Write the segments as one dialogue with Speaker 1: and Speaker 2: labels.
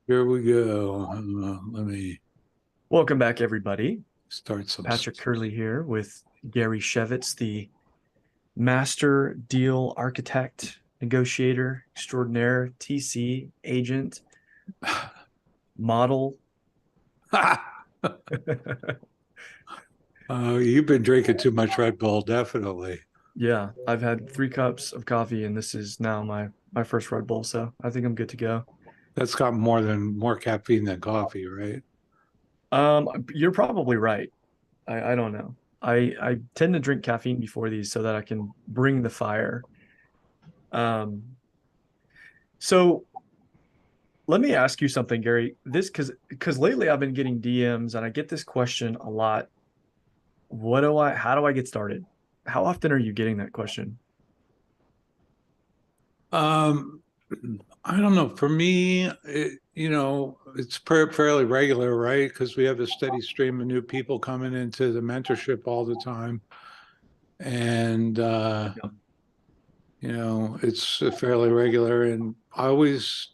Speaker 1: Here we go. Let me
Speaker 2: Welcome back, everybody.
Speaker 1: start some.
Speaker 2: Patrick Curley here with Gary Shevitz, the master deal architect, negotiator extraordinaire, TC agent, model.
Speaker 1: You've been drinking too much Red Bull, definitely.
Speaker 2: Yeah, I've had 3 cups of coffee, and this is now my first Red Bull, so I think I'm good to go.
Speaker 1: That's got more caffeine than coffee, right?
Speaker 2: You're probably right. I don't know. I tend to drink caffeine before these so that I can bring the fire. Um, so let me ask you something, Gary. This because lately I've been getting DMs and I get this question a lot. How do I get started? How often are you getting that question?
Speaker 1: Um, I don't know. For me, it's fairly regular, right? Because we have a steady stream of new people coming into the mentorship all the time, and
Speaker 2: Yeah.
Speaker 1: it's fairly regular. And I always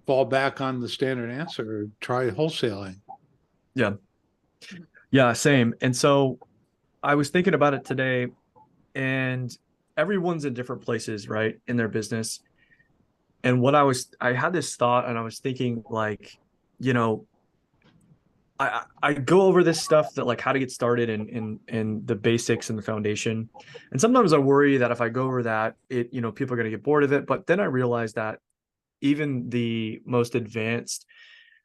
Speaker 1: fall back on the standard answer: try wholesaling.
Speaker 2: Yeah. Yeah, same. And so I was thinking about it today, and everyone's in different places, right, in their business. And I had this thought and I was thinking like, you know, I go over this stuff that like how to get started in the basics and the foundation. And sometimes I worry that if I go over that, people are going to get bored of it. But then I realized that even the most advanced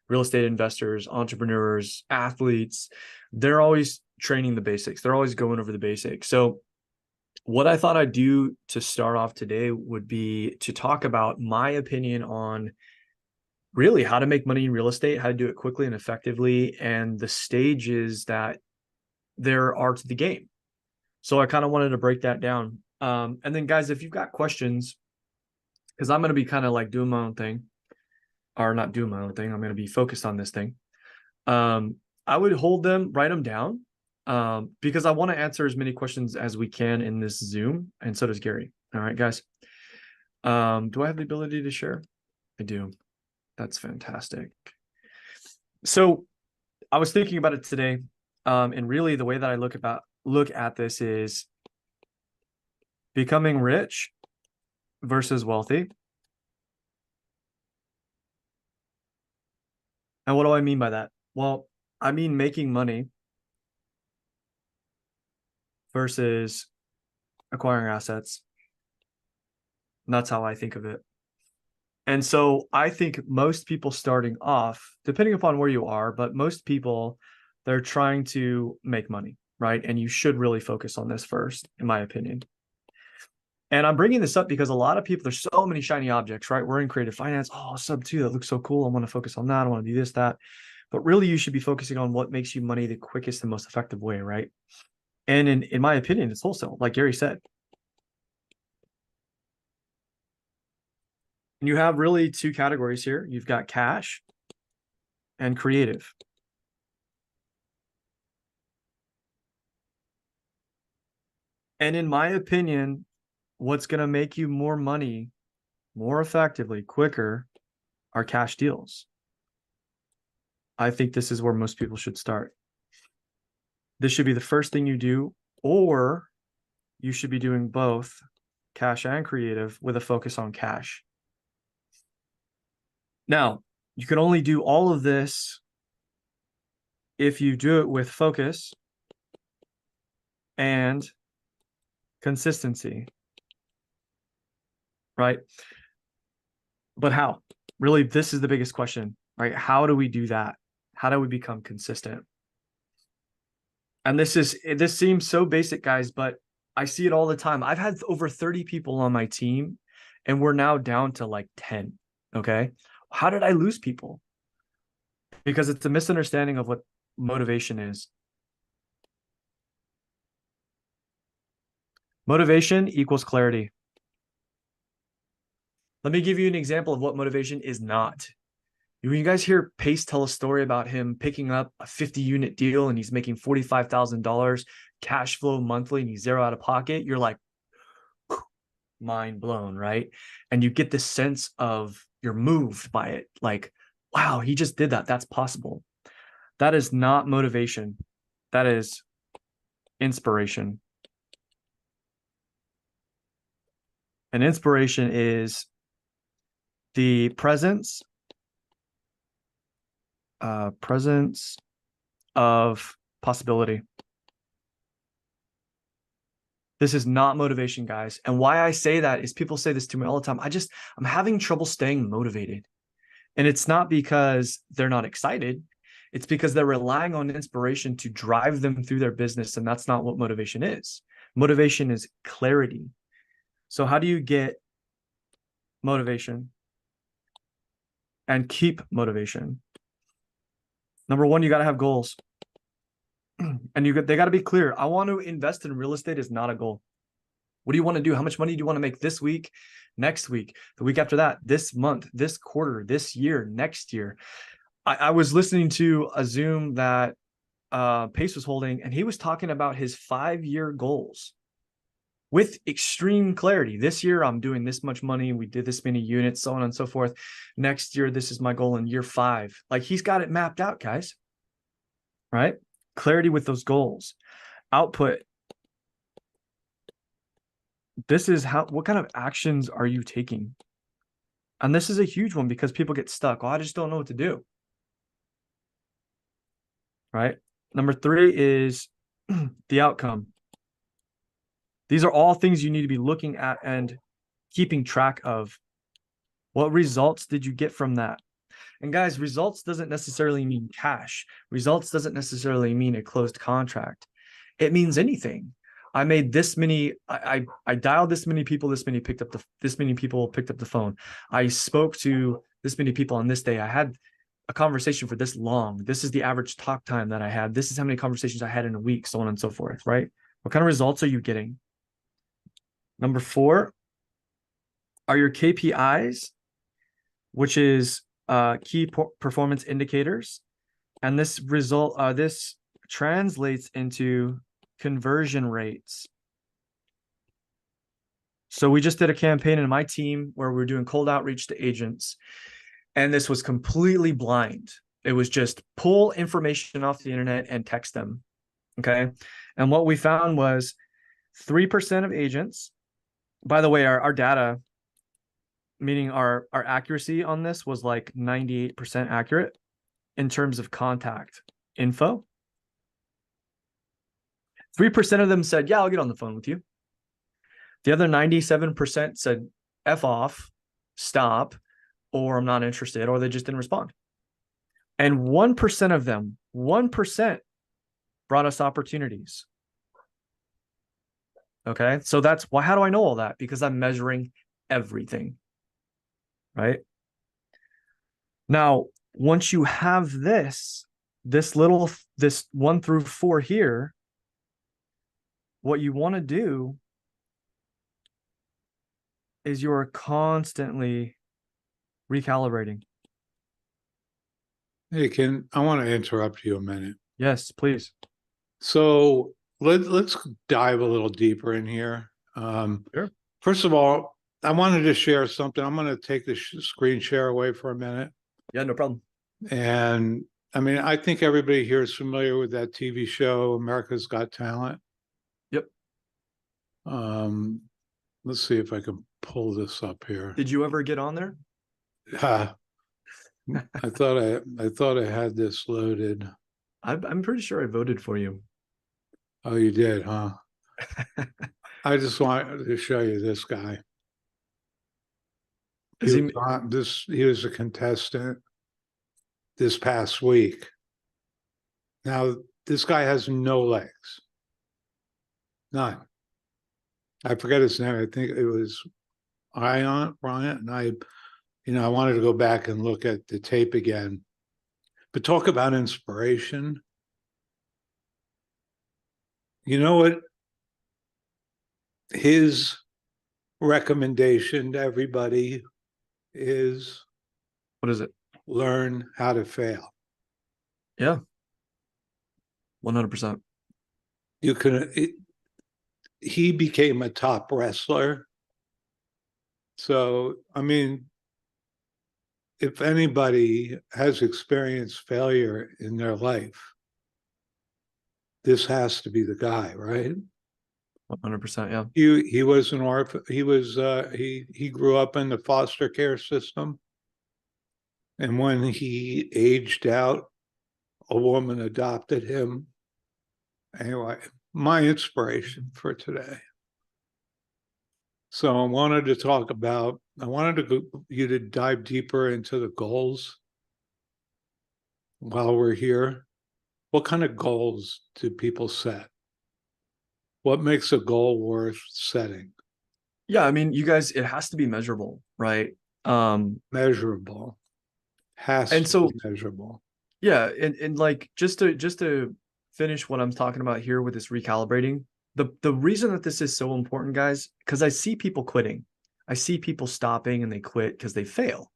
Speaker 2: real estate investors, entrepreneurs, athletes, they're always training the basics. They're always going over the basics. So what I thought I'd do to start off today would be to talk about my opinion on really how to make money in real estate, how to do it quickly and effectively, and the stages that there are to the game. So I kind of wanted to break that down. And then, guys, if you've got questions, because I'm going to be kind of like doing my own thing, or not doing my own thing, I'm going to be focused on this thing. Um, I would hold them, write them down, because I want to answer as many questions as we can in this Zoom, and so does Gary. All right, guys. Do I have the ability to share? I do. That's fantastic. So I was thinking about it today, and really the way that I look at this is becoming rich versus wealthy. And what do I mean by that? Well, I mean making money versus acquiring assets. And that's how I think of it. And so I think most people starting off, depending upon where you are, but most people, they're trying to make money, right? And you should really focus on this first, in my opinion. And I'm bringing this up because a lot of people, there's so many shiny objects, right? We're in creative finance. Oh, sub two, that looks so cool. I want to focus on that. I want to do this, that. But really, you should be focusing on what makes you money the quickest and most effective way, right? And in my opinion, it's wholesale, like Gary said. And you have really 2 categories here. You've got cash and creative. And in my opinion, what's going to make you more money more effectively, quicker, are cash deals. I think this is where most people should start. This should be the first thing you do, or you should be doing both cash and creative with a focus on cash. Now, you can only do all of this if you do it with focus and consistency, right? But how? Really, this is the biggest question, right? How do we do that? How do we become consistent? And this seems so basic, guys, but I see it all the time. I've had over 30 people on my team, and we're now down to like 10. Okay. How did I lose people? Because it's a misunderstanding of what motivation is. Motivation equals clarity. Let me give you an example of what motivation is not. When you guys hear Pace tell a story about him picking up a 50 unit deal and he's making $45,000 cash flow monthly and he's zero out of pocket, you're like, mind blown, right? And you get this sense of you're moved by it. Like, wow, he just did that. That's possible. That is not motivation. That is inspiration. And inspiration is the presence of possibility. This is not motivation, guys. And why I say that is people say this to me all the time. I'm having trouble staying motivated. And it's not because they're not excited. It's because they're relying on inspiration to drive them through their business. And that's not what motivation is. Motivation is clarity. So how do you get motivation and keep motivation? Number one, you got to have goals. And they got to be clear. I want to invest in real estate is not a goal. What do you want to do? How much money do you want to make this week, next week, the week after that, this month, this quarter, this year, next year? I was listening to a Zoom that Pace was holding, and he was talking about his 5-year goals with extreme clarity. This year, I'm doing this much money. We did this many units, so on and so forth. Next year, this is my goal in year 5. Like, he's got it mapped out, guys. Right? Clarity with those goals. Output. This is what kind of actions are you taking? And this is a huge one because people get stuck. Oh, I just don't know what to do. Right? Number 3 is the outcome. These are all things you need to be looking at and keeping track of. What results did you get from that? And guys, results doesn't necessarily mean cash. Results doesn't necessarily mean a closed contract. It means anything. I made this many, I dialed this many people, this many people picked up the phone. I spoke to this many people on this day. I had a conversation for this long. This is the average talk time that I had. This is how many conversations I had in a week, so on and so forth, right? What kind of results are you getting? Number 4 are your KPIs, which is key performance indicators. And this translates into conversion rates. So we just did a campaign in my team where we were doing cold outreach to agents, and this was completely blind. It was just pull information off the internet and text them. Okay. And what we found was 3% of agents, by the way, our data, meaning our accuracy on this was like 98% accurate in terms of contact info. 3% of them said, yeah, I'll get on the phone with you. The other 97% said, F off, stop, or I'm not interested, or they just didn't respond. And 1% of them, 1% brought us opportunities. Okay. So that's why, how do I know all that? Because I'm measuring everything. Right. Now, once you have this 1 through 4 here, what you want to do is you're constantly recalibrating.
Speaker 1: Hey, I want to interrupt you a minute.
Speaker 2: Yes, please.
Speaker 1: So let's dive a little deeper in here.
Speaker 2: Sure.
Speaker 1: First of all, I wanted to share something. I'm going to take the screen share away for a minute.
Speaker 2: Yeah, no problem.
Speaker 1: And I mean, I think everybody here is familiar with that TV show, America's Got Talent.
Speaker 2: Yep.
Speaker 1: Let's see if I can pull this up here.
Speaker 2: Did you ever get on there?
Speaker 1: I thought I had this loaded.
Speaker 2: I'm pretty sure I voted for you.
Speaker 1: Oh, you did, huh? I just wanted to show you this guy. He was a contestant this past week. Now, this guy has no legs. None. I forget his name. I think it was Bryant. And I wanted to go back and look at the tape again. But talk about inspiration. You know what his recommendation to everybody is?
Speaker 2: What is it?
Speaker 1: Learn how to fail.
Speaker 2: Yeah. 100%.
Speaker 1: He became a top wrestler. So, I mean, if anybody has experienced failure in their life, this has to be the guy, right?
Speaker 2: 100%. Yeah.
Speaker 1: He was an orphan. He grew up in the foster care system, and when he aged out, a woman adopted him. Anyway, my inspiration for today. So I wanted to talk about. I wanted you to dive deeper into the goals while we're here. What kind of goals do people set? What makes a goal worth setting?
Speaker 2: Yeah. I mean, you guys, it has to be measurable, right?
Speaker 1: Measurable. Has
Speaker 2: And
Speaker 1: to be
Speaker 2: so,
Speaker 1: measurable.
Speaker 2: yeah. And like, just to finish what I'm talking about here with this recalibrating, the reason that this is so important, guys, because I see people quitting. I see people stopping and they quit because they fail.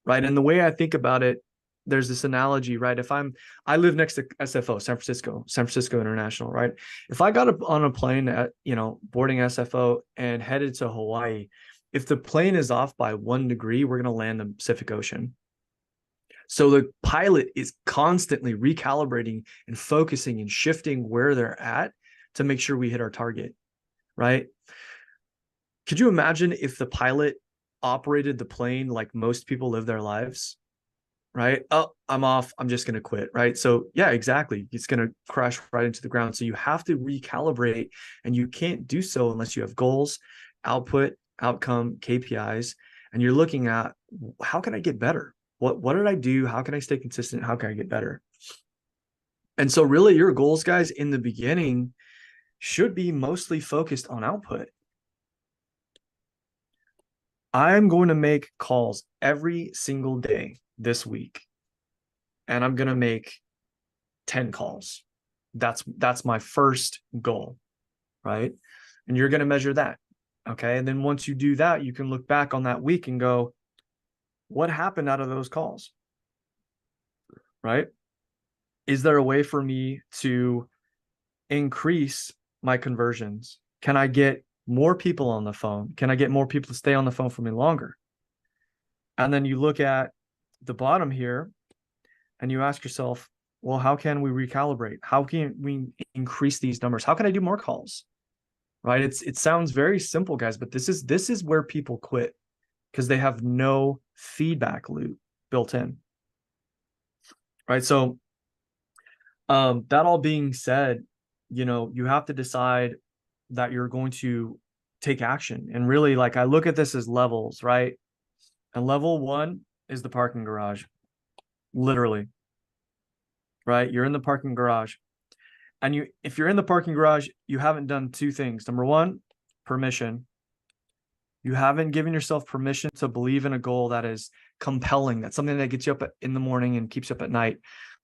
Speaker 2: Right. And the way I think about it, there's this analogy, right? I live next to SFO, San Francisco International, right? If I got on a plane at, boarding SFO and headed to Hawaii, if the plane is off by 1 degree, we're going to land in the Pacific Ocean. So the pilot is constantly recalibrating and focusing and shifting where they're at to make sure we hit our target, right? Could you imagine if the pilot operated the plane like most people live their lives? Right? Oh, I'm off. I'm just going to quit. Right? So yeah, exactly. It's going to crash right into the ground. So you have to recalibrate, and you can't do so unless you have goals, output, outcome, KPIs, and you're looking at how can I get better? What did I do? How can I stay consistent? How can I get better? And so really your goals, guys, in the beginning should be mostly focused on output. I'm going to make calls every single day this week, and I'm going to make 10 calls. That's my first goal, right? And you're going to measure that. Okay. And then once you do that, you can look back on that week and go, what happened out of those calls? Right? Is there a way for me to increase my conversions? Can I get more people on the phone? Can I get more people to stay on the phone for me longer? And then you look at the bottom here and you ask yourself, well, how can we recalibrate? How can we increase these numbers? How can I do more calls? Right? It sounds very simple, guys, but this is where people quit because they have no feedback loop built in. Right? So that all being said, you have to decide that you're going to take action. And really, like, I look at this as levels, right? And level 1 is the parking garage. Literally. Right? You're in the parking garage. And if you're in the parking garage, you haven't done 2 things. Number 1, permission. You haven't given yourself permission to believe in a goal that is compelling. That's something that gets you up in the morning and keeps you up at night.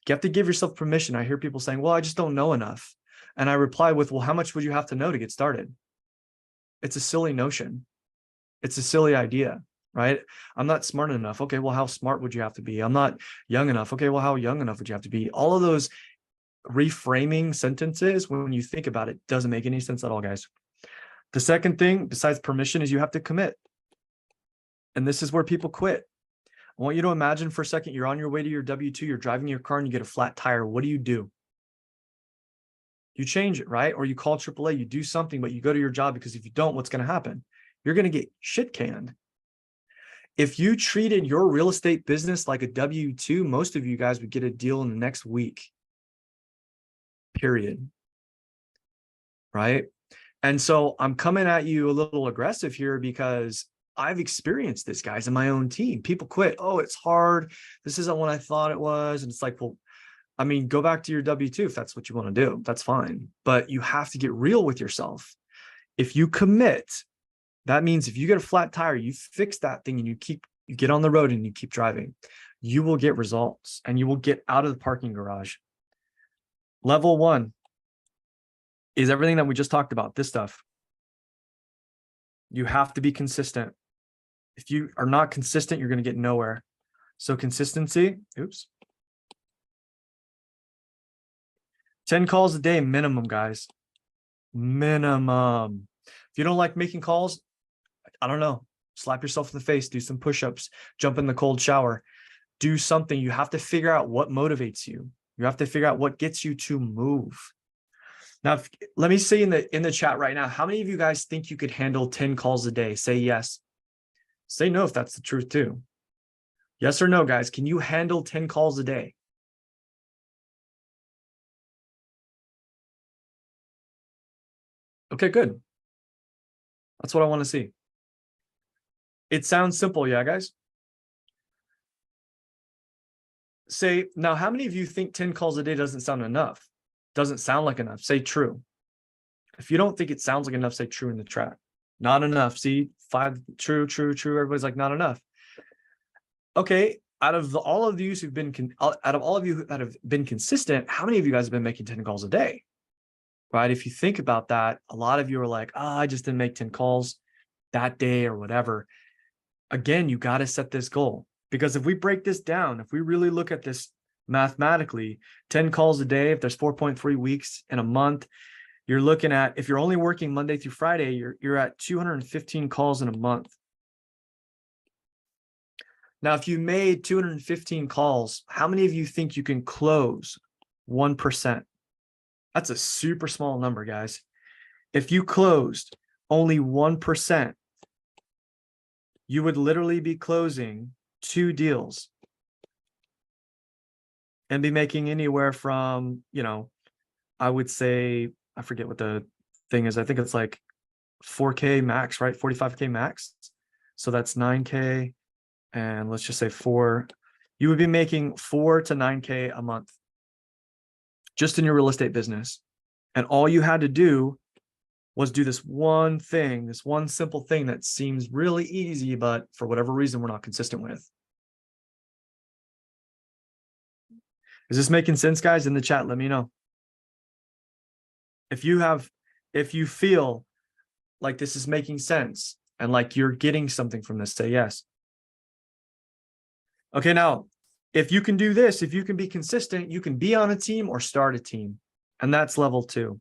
Speaker 2: You have to give yourself permission. I hear people saying, well, I just don't know enough. And I reply with, well, how much would you have to know to get started? It's a silly notion. It's a silly idea, right? I'm not smart enough. Okay, well, how smart would you have to be? I'm not young enough. Okay, well, how young enough would you have to be? All of those reframing sentences, when you think about it, doesn't make any sense at all, guys. The second thing besides permission is you have to commit. And this is where people quit. I want you to imagine for a second, you're on your way to your W-2, you're driving your car and you get a flat tire. What do? You change it, right? Or you call AAA, you do something, but you go to your job because if you don't, what's going to happen? You're going to get shit canned. If you treated your real estate business like a W-2, most of you guys would get a deal in the next week. Period. Right? And so I'm coming at you a little aggressive here because I've experienced this, guys, in my own team. People quit. Oh, it's hard. This isn't what I thought it was. And it's like, well, I mean, go back to your W-2 if that's what you want to do. That's fine. But you have to get real with yourself. If you commit, that means if you get a flat tire, you fix that thing and you get on the road and you keep driving, you will get results and you will get out of the parking garage. Level 1 is everything that we just talked about, this stuff. You have to be consistent. If you are not consistent, you're going to get nowhere. So consistency, 10 calls a day minimum, guys. Minimum. If you don't like making calls, I don't know. slap yourself in the face, do some push-ups, jump in the cold shower, do something. You have to figure out what motivates you. You have to figure out what gets you to move. Now, let me see in the chat right now, how many of you guys think you could handle 10 calls a day? Say yes. Say no if that's the truth too. Yes or no, guys? Can you handle 10 calls a day? Okay, good. That's what I want to see. It sounds simple, yeah, guys? Say, now, how many of you think 10 calls a day doesn't sound enough? Doesn't sound like enough? Say true. If you don't think it sounds like enough, say true in the chat. Not enough. See, 5, true, true, true. Everybody's like, not enough. Okay, out of all of you who've been, out of all of you that have been consistent, how many of you guys have been making 10 calls a day? Right? If you think about that, a lot of you are like, oh, I just didn't make 10 calls that day or whatever. Again, you got to set this goal, because if we break this down, if we really look at this mathematically, 10 calls a day, if there's 4.3 weeks in a month, you're looking at, if you're only working Monday through Friday, you're at 215 calls in a month. Now, if you made 215 calls, how many of you think you can close 1%? That's a super small number, guys. If you closed only 1%, you would literally be closing 2 deals and be making anywhere from, I would say, I forget what the thing is. I think it's like 4K max, right? 45K max. So that's 9K. And let's just say 4. You would be making 4 to 9K a month just in your real estate business. And all you had to do was do this one thing, this one simple thing that seems really easy, but for whatever reason, we're not consistent with. Is this making sense, guys? In the chat, let me know. If you feel like this is making sense and like you're getting something from this, say yes. Okay, now, if you can do this, if you can be consistent, you can be on a team or start a team. And that's level 2.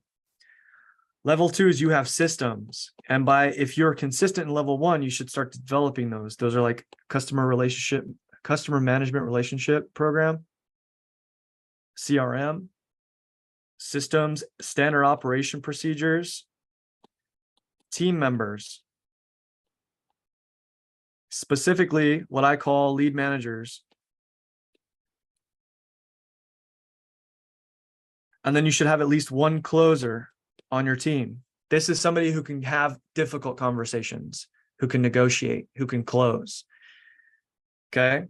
Speaker 2: Level 2 is you have systems. And if you're consistent in level 1, you should start developing those. Those are like customer management relationship program, CRM, systems, standard operation procedures, team members, specifically what I call lead managers. And then you should have at least one closer on your team. This is somebody who can have difficult conversations, who can negotiate, who can close. Okay.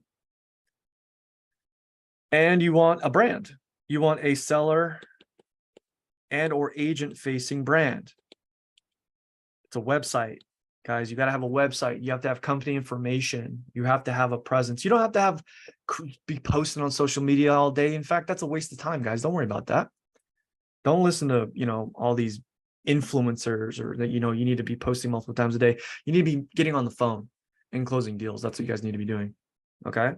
Speaker 2: And you want a brand. You want a seller and or agent facing brand. It's a website. Guys, you got to have a website. You have to have company information. You have to have a presence. You don't have to be posting on social media all day. In fact, that's a waste of time, guys. Don't worry about that. Don't listen to, all these influencers or that, you need to be posting multiple times a day. You need to be getting on the phone and closing deals. That's what you guys need to be doing. Okay.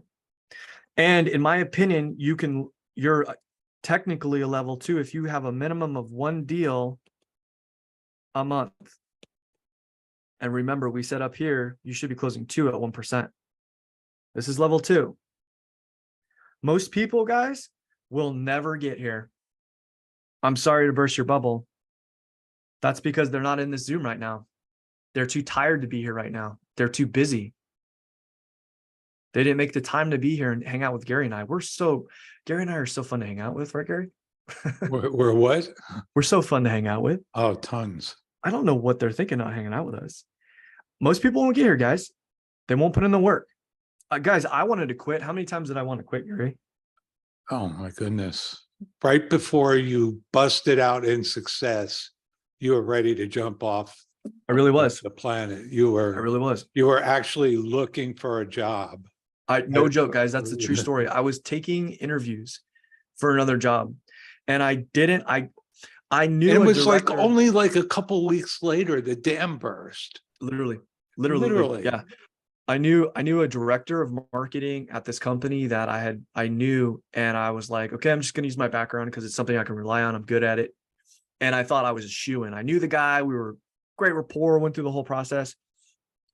Speaker 2: And in my opinion, you're technically a level 2 if you have a minimum of 1 deal a month. And remember, we said up here, you should be closing 2 at 1%. This is level 2. Most people, guys, will never get here. I'm sorry to burst your bubble. That's because they're not in this Zoom right now. They're too tired to be here right now. They're too busy. They didn't make the time to be here and hang out with Gary and I. Gary and I are so fun to hang out with, right, Gary?
Speaker 1: We're what?
Speaker 2: We're so fun to hang out with.
Speaker 1: Oh, tons.
Speaker 2: I don't know what they're thinking not hanging out with us. Most people won't get here, guys. They won't put in the work. Guys, I wanted to quit. How many times did I want to quit, Gary?
Speaker 1: Oh, my goodness. Right before you busted out in success, you were ready to jump off.
Speaker 2: I really was.
Speaker 1: The planet.
Speaker 2: I really was.
Speaker 1: You were actually looking for a job.
Speaker 2: No joke, guys. That's the true story. I was taking interviews for another job, and I knew
Speaker 1: it was like only like a couple weeks later the dam burst.
Speaker 2: Literally. Yeah. I knew a director of marketing at this company that I knew, and I was like, okay, I'm just gonna use my background because it's something I can rely on. I'm good at it. And I thought I was a shoo-in. I knew the guy, we were great rapport, went through the whole process.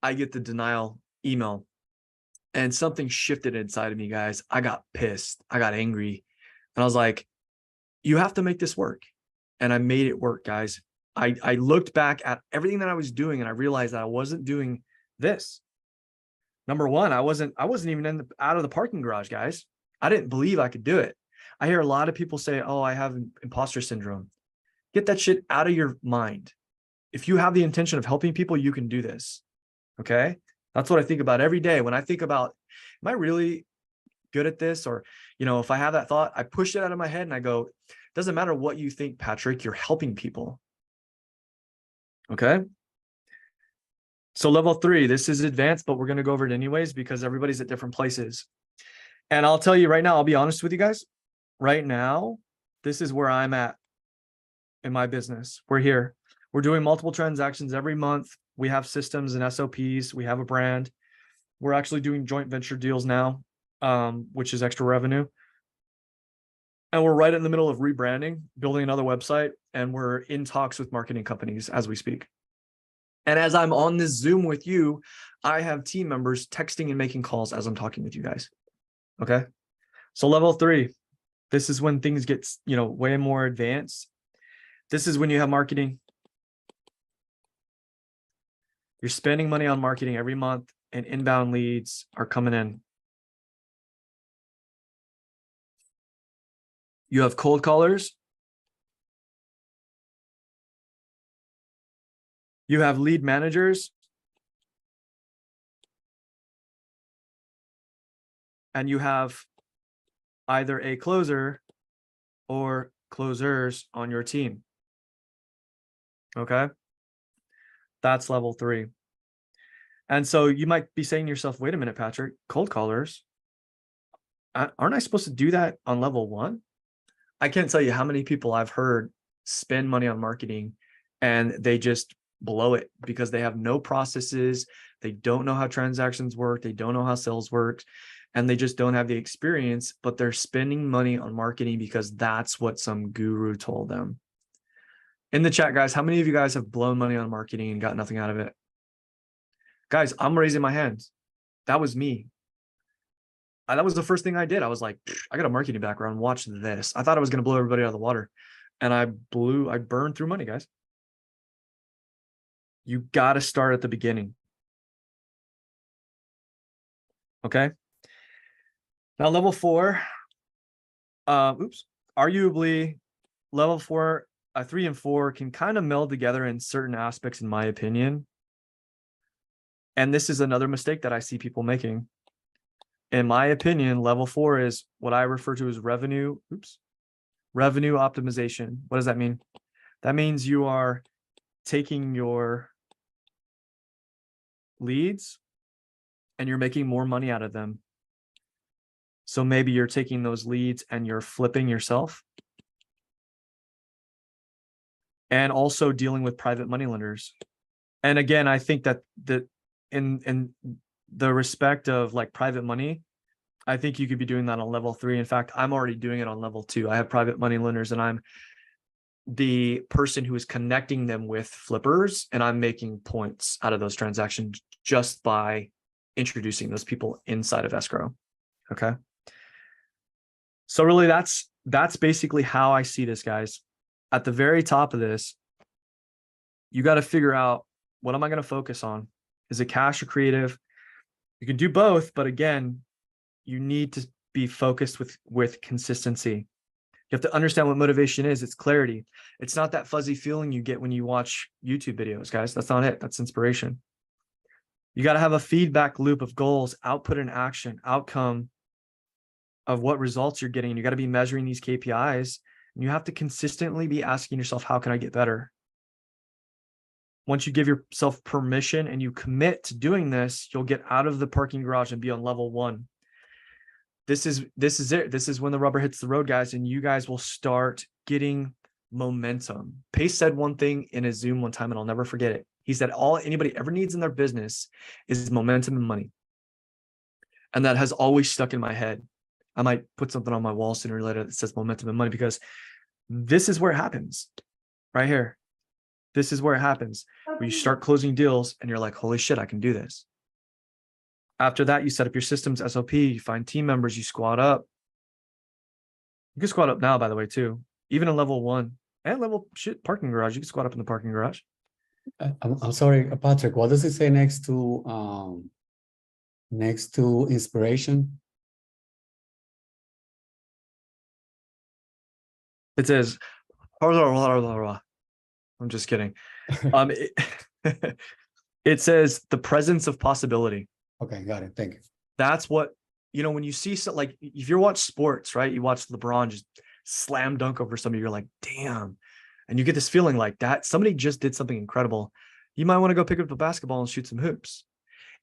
Speaker 2: I get the denial email, and something shifted inside of me, guys. I got pissed. I got angry. And I was like, you have to make this work. And I made it work, guys. I looked back at everything that I was doing, and I realized that I wasn't doing this. Number one, I wasn't even out of the parking garage, guys. I didn't believe I could do it. I hear a lot of people say, oh, I have imposter syndrome. Get that shit out of your mind. If you have the intention of helping people, you can do this. Okay. That's what I think about every day. When I think about, am I really good at this? Or, if I have that thought, I push it out of my head and I go, doesn't matter what you think, Patrick, you're helping people. Okay. So level 3, this is advanced, but we're going to go over it anyways, because everybody's at different places. And I'll tell you right now, I'll be honest with you guys. Right now, this is where I'm at in my business. We're here. We're doing multiple transactions every month. We have systems and SOPs. We have a brand. We're actually doing joint venture deals now, which is extra revenue. And we're right in the middle of rebranding, building another website, and we're in talks with marketing companies as we speak. And as I'm on this Zoom with you, I have team members texting and making calls as I'm talking with you guys. Okay. So level 3, this is when things get, way more advanced. This is when you have marketing. You're spending money on marketing every month, and inbound leads are coming in. You have cold callers. You have lead managers. And you have either a closer or closers on your team. Okay. That's level 3. And so you might be saying to yourself, wait a minute, Patrick, cold callers, aren't I supposed to do that on level 1? I can't tell you how many people I've heard spend money on marketing and they just blow it because they have no processes. They don't know how transactions work. They don't know how sales works, and they just don't have the experience, but they're spending money on marketing because that's what some guru told them. In the chat, guys, how many of you guys have blown money on marketing and got nothing out of it? Guys, I'm raising my hands. That was me. That was the first thing I did. I was like, I got a marketing background. Watch this. I thought I was going to blow everybody out of the water. And I burned through money, guys. You got to start at the beginning. Okay. Now, level 4, arguably level 4, 3 and 4 can kind of meld together in certain aspects, in my opinion. And this is another mistake that I see people making. In my opinion, level 4 is what I refer to as revenue optimization. What does that mean? That means you are taking your leads and you're making more money out of them. So maybe you're taking those leads and you're flipping yourself. And also dealing with private money lenders. And again, I think that in the respect of like private money, I think you could be doing that on level 3. In fact, I'm already doing it on level 2. I have private money lenders and I'm the person who is connecting them with flippers, and I'm making points out of those transactions just by introducing those people inside of escrow. Okay. So really that's basically how I see this, guys. At the very top of this, you got to figure out, what am I going to focus on? Is it cash or creative? You can do both, but again, you need to be focused with consistency. You have to understand what motivation is. It's clarity. It's not that fuzzy feeling you get when you watch YouTube videos, guys. That's not it. That's inspiration. You got to have a feedback loop of goals, output and action, outcome of what results you're getting. You got to be measuring these KPIs, and you have to consistently be asking yourself, how can I get better? Once you give yourself permission and you commit to doing this, you'll get out of the parking garage and be on level 1. This is it. This is when the rubber hits the road, guys, and you guys will start getting momentum. Pace said one thing in a Zoom one time, and I'll never forget it. He said, all anybody ever needs in their business is momentum and money. And that has always stuck in my head. I might put something on my wall sooner or later that says momentum and money, because this is where it happens right here. This is where it happens, where you start closing deals and you're like, holy shit, I can do this. After that, you set up your systems SOP, you find team members, you squat up. You can squat up now, by the way, too. Even in level 1 and level parking garage, you can squat up in the parking garage.
Speaker 3: I'm sorry, Patrick, what does it say next to inspiration?
Speaker 2: It says, I'm just kidding. It says the presence of possibility.
Speaker 3: Okay, got it. Thank you.
Speaker 2: That's what, when you see like, if you watch sports, right? You watch LeBron just slam dunk over somebody, you're like, damn. And you get this feeling like that somebody just did something incredible. You might want to go pick up a basketball and shoot some hoops.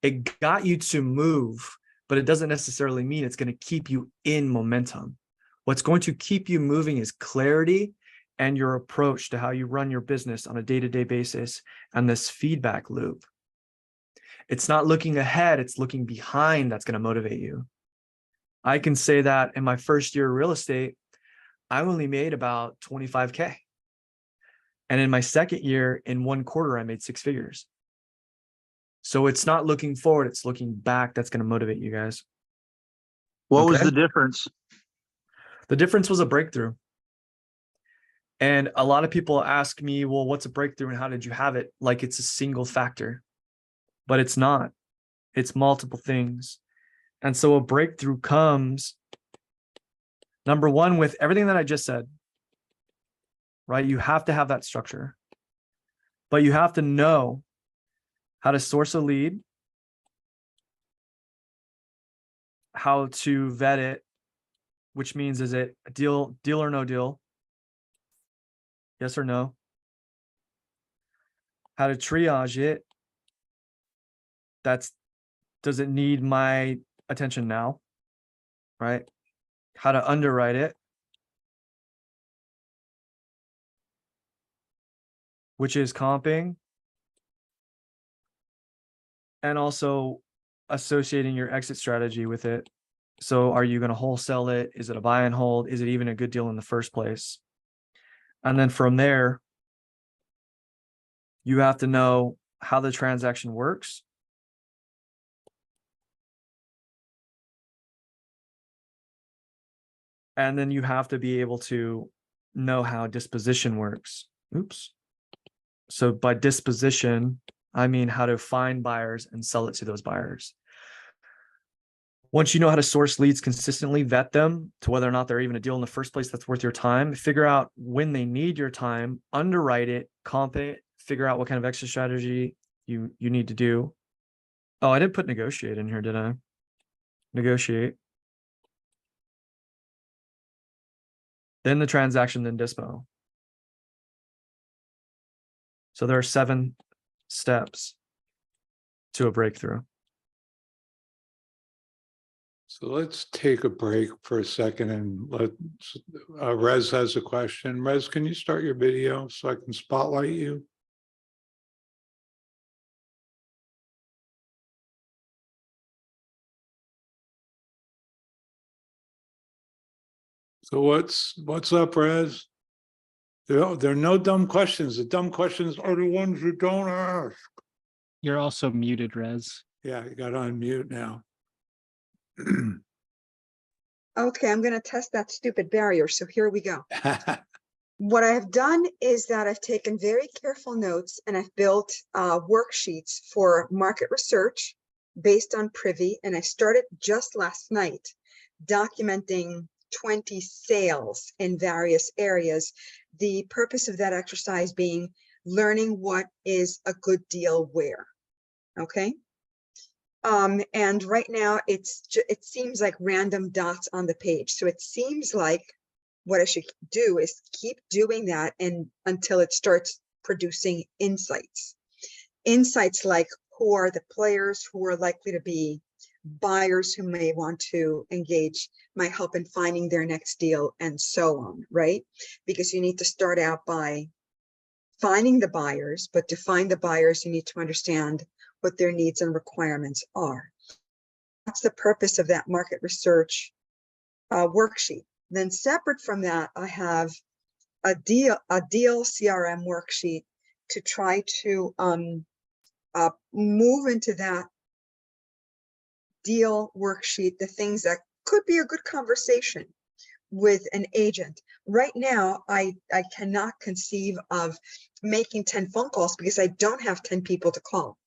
Speaker 2: It got you to move, but it doesn't necessarily mean it's going to keep you in momentum. What's going to keep you moving is clarity and your approach to how you run your business on a day-to-day basis and this feedback loop. It's not looking ahead, it's looking behind that's going to motivate you. I can say that in my first year of real estate, I only made about 25K. And in my second year, in 1 quarter, I made 6 figures. So it's not looking forward, it's looking back that's going to motivate you guys.
Speaker 4: What was the difference?
Speaker 2: The difference was a breakthrough. And a lot of people ask me, well, what's a breakthrough and how did you have it? Like it's a single factor, but it's not. It's multiple things. And so a breakthrough comes, number 1, with everything that I just said, right? You have to have that structure, but you have to know how to source a lead, how to vet it, which means, is it a deal or no deal? Yes or no? How to triage it. Does it need my attention now? Right? How to underwrite it, which is comping, and also associating your exit strategy with it. So are you going to wholesale it? Is it a buy and hold? Is it even a good deal in the first place? And then from there, you have to know how the transaction works. And then you have to be able to know how disposition works. Oops. So by disposition, I mean how to find buyers and sell it to those buyers. Once you know how to source leads consistently, vet them to whether or not they're even a deal in the first place that's worth your time, figure out when they need your time, underwrite it, comp it, figure out what kind of exit strategy you need to do. Oh, I didn't put negotiate in here, did I? Negotiate. Then the transaction, then dispo. So there are 7 steps to a breakthrough.
Speaker 1: So let's take a break for a second and Rez has a question. Rez, can you start your video so I can spotlight you? So what's up, Rez? There are no dumb questions. The dumb questions are the ones you don't ask.
Speaker 5: You're also muted, Rez.
Speaker 1: Yeah, you got to unmute now.
Speaker 6: Okay, I'm going to test that stupid barrier. So here we go. What I have done is that I've taken very careful notes and I've built worksheets for market research based on Privy. And I started just last night documenting 20 sales in various areas. The purpose of that exercise being learning what is a good deal where. Okay. And right now it seems like random dots on the page. So it seems like what I should do is keep doing that until it starts producing insights. Insights like who are the players who are likely to be buyers who may want to engage my help in finding their next deal and so on, right? Because you need to start out by finding the buyers, but to find the buyers, you need to understand what their needs and requirements are. That's the purpose of that market research worksheet. Then separate from that, I have a deal CRM worksheet to try to move into that deal worksheet the things that could be a good conversation with an agent. Right now, I cannot conceive of making 10 phone calls because I don't have 10 people to call.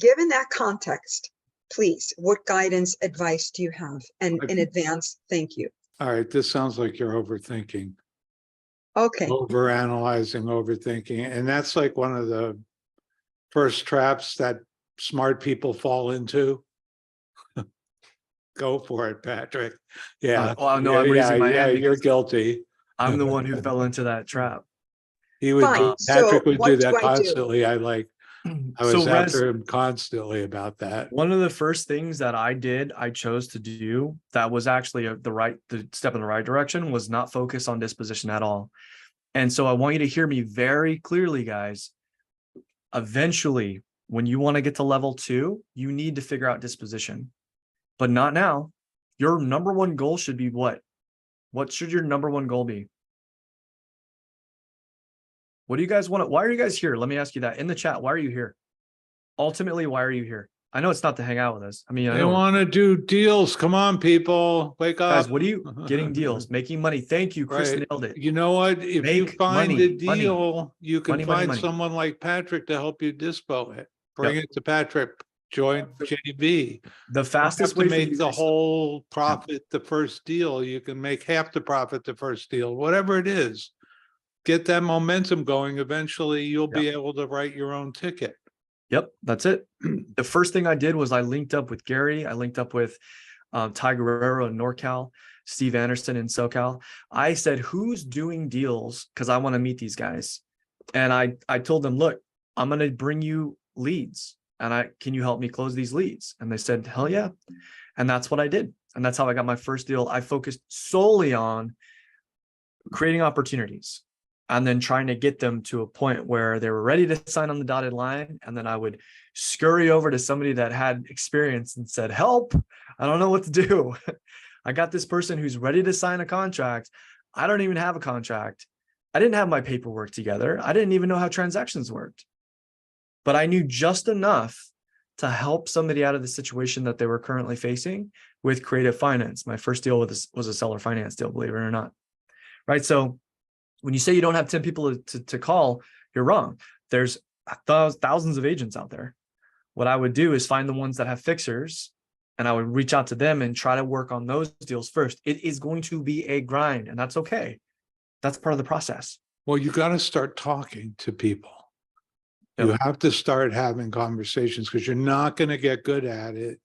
Speaker 6: Given that context, please, what guidance, advice do you have? And in advance, thank you.
Speaker 1: All right, this sounds like you're overthinking,
Speaker 6: Okay,
Speaker 1: overanalyzing, overthinking. And that's like one of the first traps that smart people fall into. Go for it, Patrick. Yeah.
Speaker 2: Oh, no, I'm raising my hand
Speaker 1: You're
Speaker 2: because
Speaker 1: guilty.
Speaker 2: I'm the one who fell into that trap.
Speaker 1: He would,
Speaker 6: fine.
Speaker 1: Patrick
Speaker 6: So
Speaker 1: would
Speaker 6: what
Speaker 1: do
Speaker 6: do
Speaker 1: that
Speaker 6: I do?
Speaker 1: constantly. I
Speaker 2: So
Speaker 1: was
Speaker 2: Rez,
Speaker 1: after him constantly about that.
Speaker 2: one of the first things that I chose to do that was actually the step in the right direction was not focus on disposition at all. And so I want you to hear me very clearly, guys. Eventually, when you want to get to level 2, you need to figure out disposition, but not now. Your number one goal should be what? What should your number one goal be? What do you guys want to, why are you guys here? Let me ask you that in the chat. Why are you here? Ultimately, why are you here? I know it's not to hang out with us. I mean, I
Speaker 1: They
Speaker 2: know,
Speaker 1: want to do deals. Come on, people, wake up.
Speaker 2: guys, what are you getting deals, making money? Thank you. Chris
Speaker 1: Right.
Speaker 2: nailed it.
Speaker 1: You know what? If you
Speaker 2: Make
Speaker 1: find
Speaker 2: money,
Speaker 1: a deal, you can find
Speaker 2: money.
Speaker 1: someone like Patrick to help you dispo it. Bring
Speaker 2: Yep.
Speaker 1: it to Patrick. Join JV.
Speaker 2: The
Speaker 1: You don't
Speaker 2: fastest
Speaker 1: have to
Speaker 2: way for
Speaker 1: make
Speaker 2: you
Speaker 1: the
Speaker 2: guys,
Speaker 1: whole profit the first deal. You can make half the profit the first deal, whatever it is. Get that momentum going. Eventually, you'll be able to write your own ticket.
Speaker 2: yep, that's it. The first thing I did was I linked up with Gary. I linked up with Ty Guerrero in NorCal, Steve Anderson in SoCal. I said, who's doing deals? Because I want to meet these guys. And I told them, look, I'm going to bring you leads. And can you help me close these leads? And they said, hell yeah. And that's what I did. And that's how I got my first deal. I focused solely on creating opportunities and then trying to get them to a point where they were ready to sign on the dotted line. And then I would scurry over to somebody that had experience and said, help, I don't know what to do. I got this person who's ready to sign a contract. I don't even have a contract. I didn't have my paperwork together. I didn't even know how transactions worked, but I knew just enough to help somebody out of the situation that they were currently facing with creative finance. My first deal was a seller finance deal, believe it or not. Right. So when you say you don't have 10 people to call, you're wrong. There's thousands of agents out there. What I would do is find the ones that have fixers and I would reach out to them and try to work on those deals first. It is going to be a grind, and that's okay. That's part of the process.
Speaker 1: Well, you got to start talking to people.
Speaker 2: Yep.
Speaker 1: You have to start having conversations because you're not going to get good at it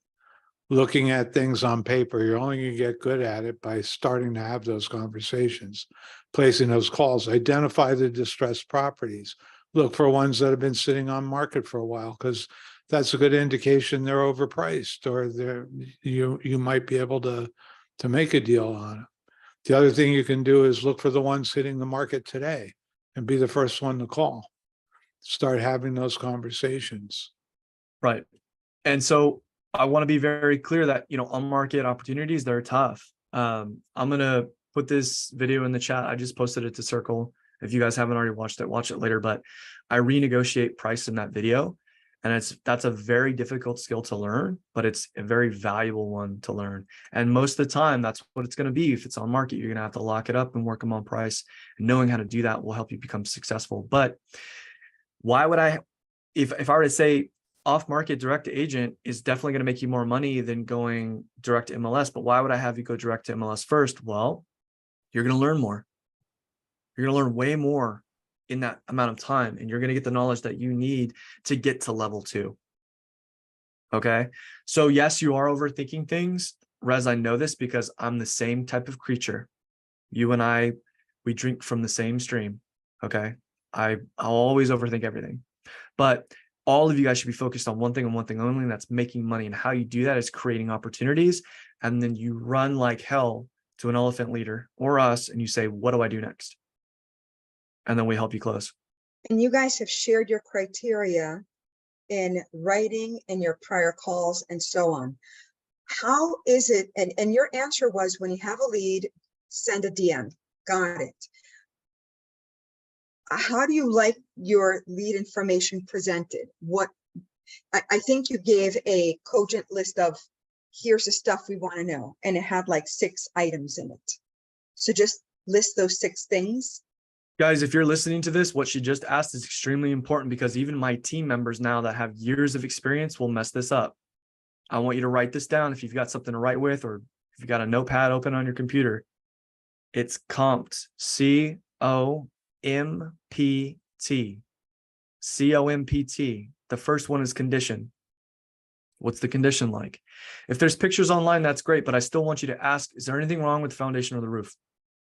Speaker 1: looking at things on paper. You're only going to get good at it by starting to have those conversations, placing those calls, identify the distressed properties, look for ones that have been sitting on market for a while, because that's a good indication they're overpriced or you might be able to make a deal on it. The other thing you can do is look for the ones hitting the market today and be the first one to call. Start having those conversations.
Speaker 2: Right. And so I want to be very clear that, on market opportunities, they're tough. I'm going to put this video in the chat. I just posted it to Circle. If you guys haven't already watched it, watch it later, but I renegotiate price in that video. And that's a very difficult skill to learn, but it's a very valuable one to learn. And most of the time, that's what it's going to be. If it's on market, you're going to have to lock it up and work them on price. And knowing how to do that will help you become successful. But why would if I were to say off market direct to agent is definitely going to make you more money than going direct to MLS, but why would I have you go direct to MLS first? Well, you're going to learn more. You're going to learn way more in that amount of time, and you're going to get the knowledge that you need to get to level 2. Okay. So yes, you are overthinking things. Rez, I know this because I'm the same type of creature. You and I, we drink from the same stream. Okay. I'll always overthink everything, but all of you guys should be focused on one thing and one thing only, and that's making money. And how you do that is creating opportunities. And then you run like hell to an elephant leader or us, and you say, what do I do next? And then we help you close.
Speaker 6: And you guys have shared your criteria in writing and your prior calls and so on. How is it, and your answer was when you have a lead, send a DM. Got it. how do you like your lead information presented? I think you gave a cogent list of, here's the stuff we want to know, and it had like 6 items in it. So just list those 6 things.
Speaker 2: Guys, if you're listening to this, what she just asked is extremely important because even my team members now that have years of experience will mess this up. I want you to write this down if you've got something to write with, or if you've got a notepad open on your computer. It's COMPT, C-O-M-P-T, C-O-M-P-T. The first one is condition. What's the condition like? If there's pictures online, that's great, but I still want you to ask, is there anything wrong with the foundation or the roof?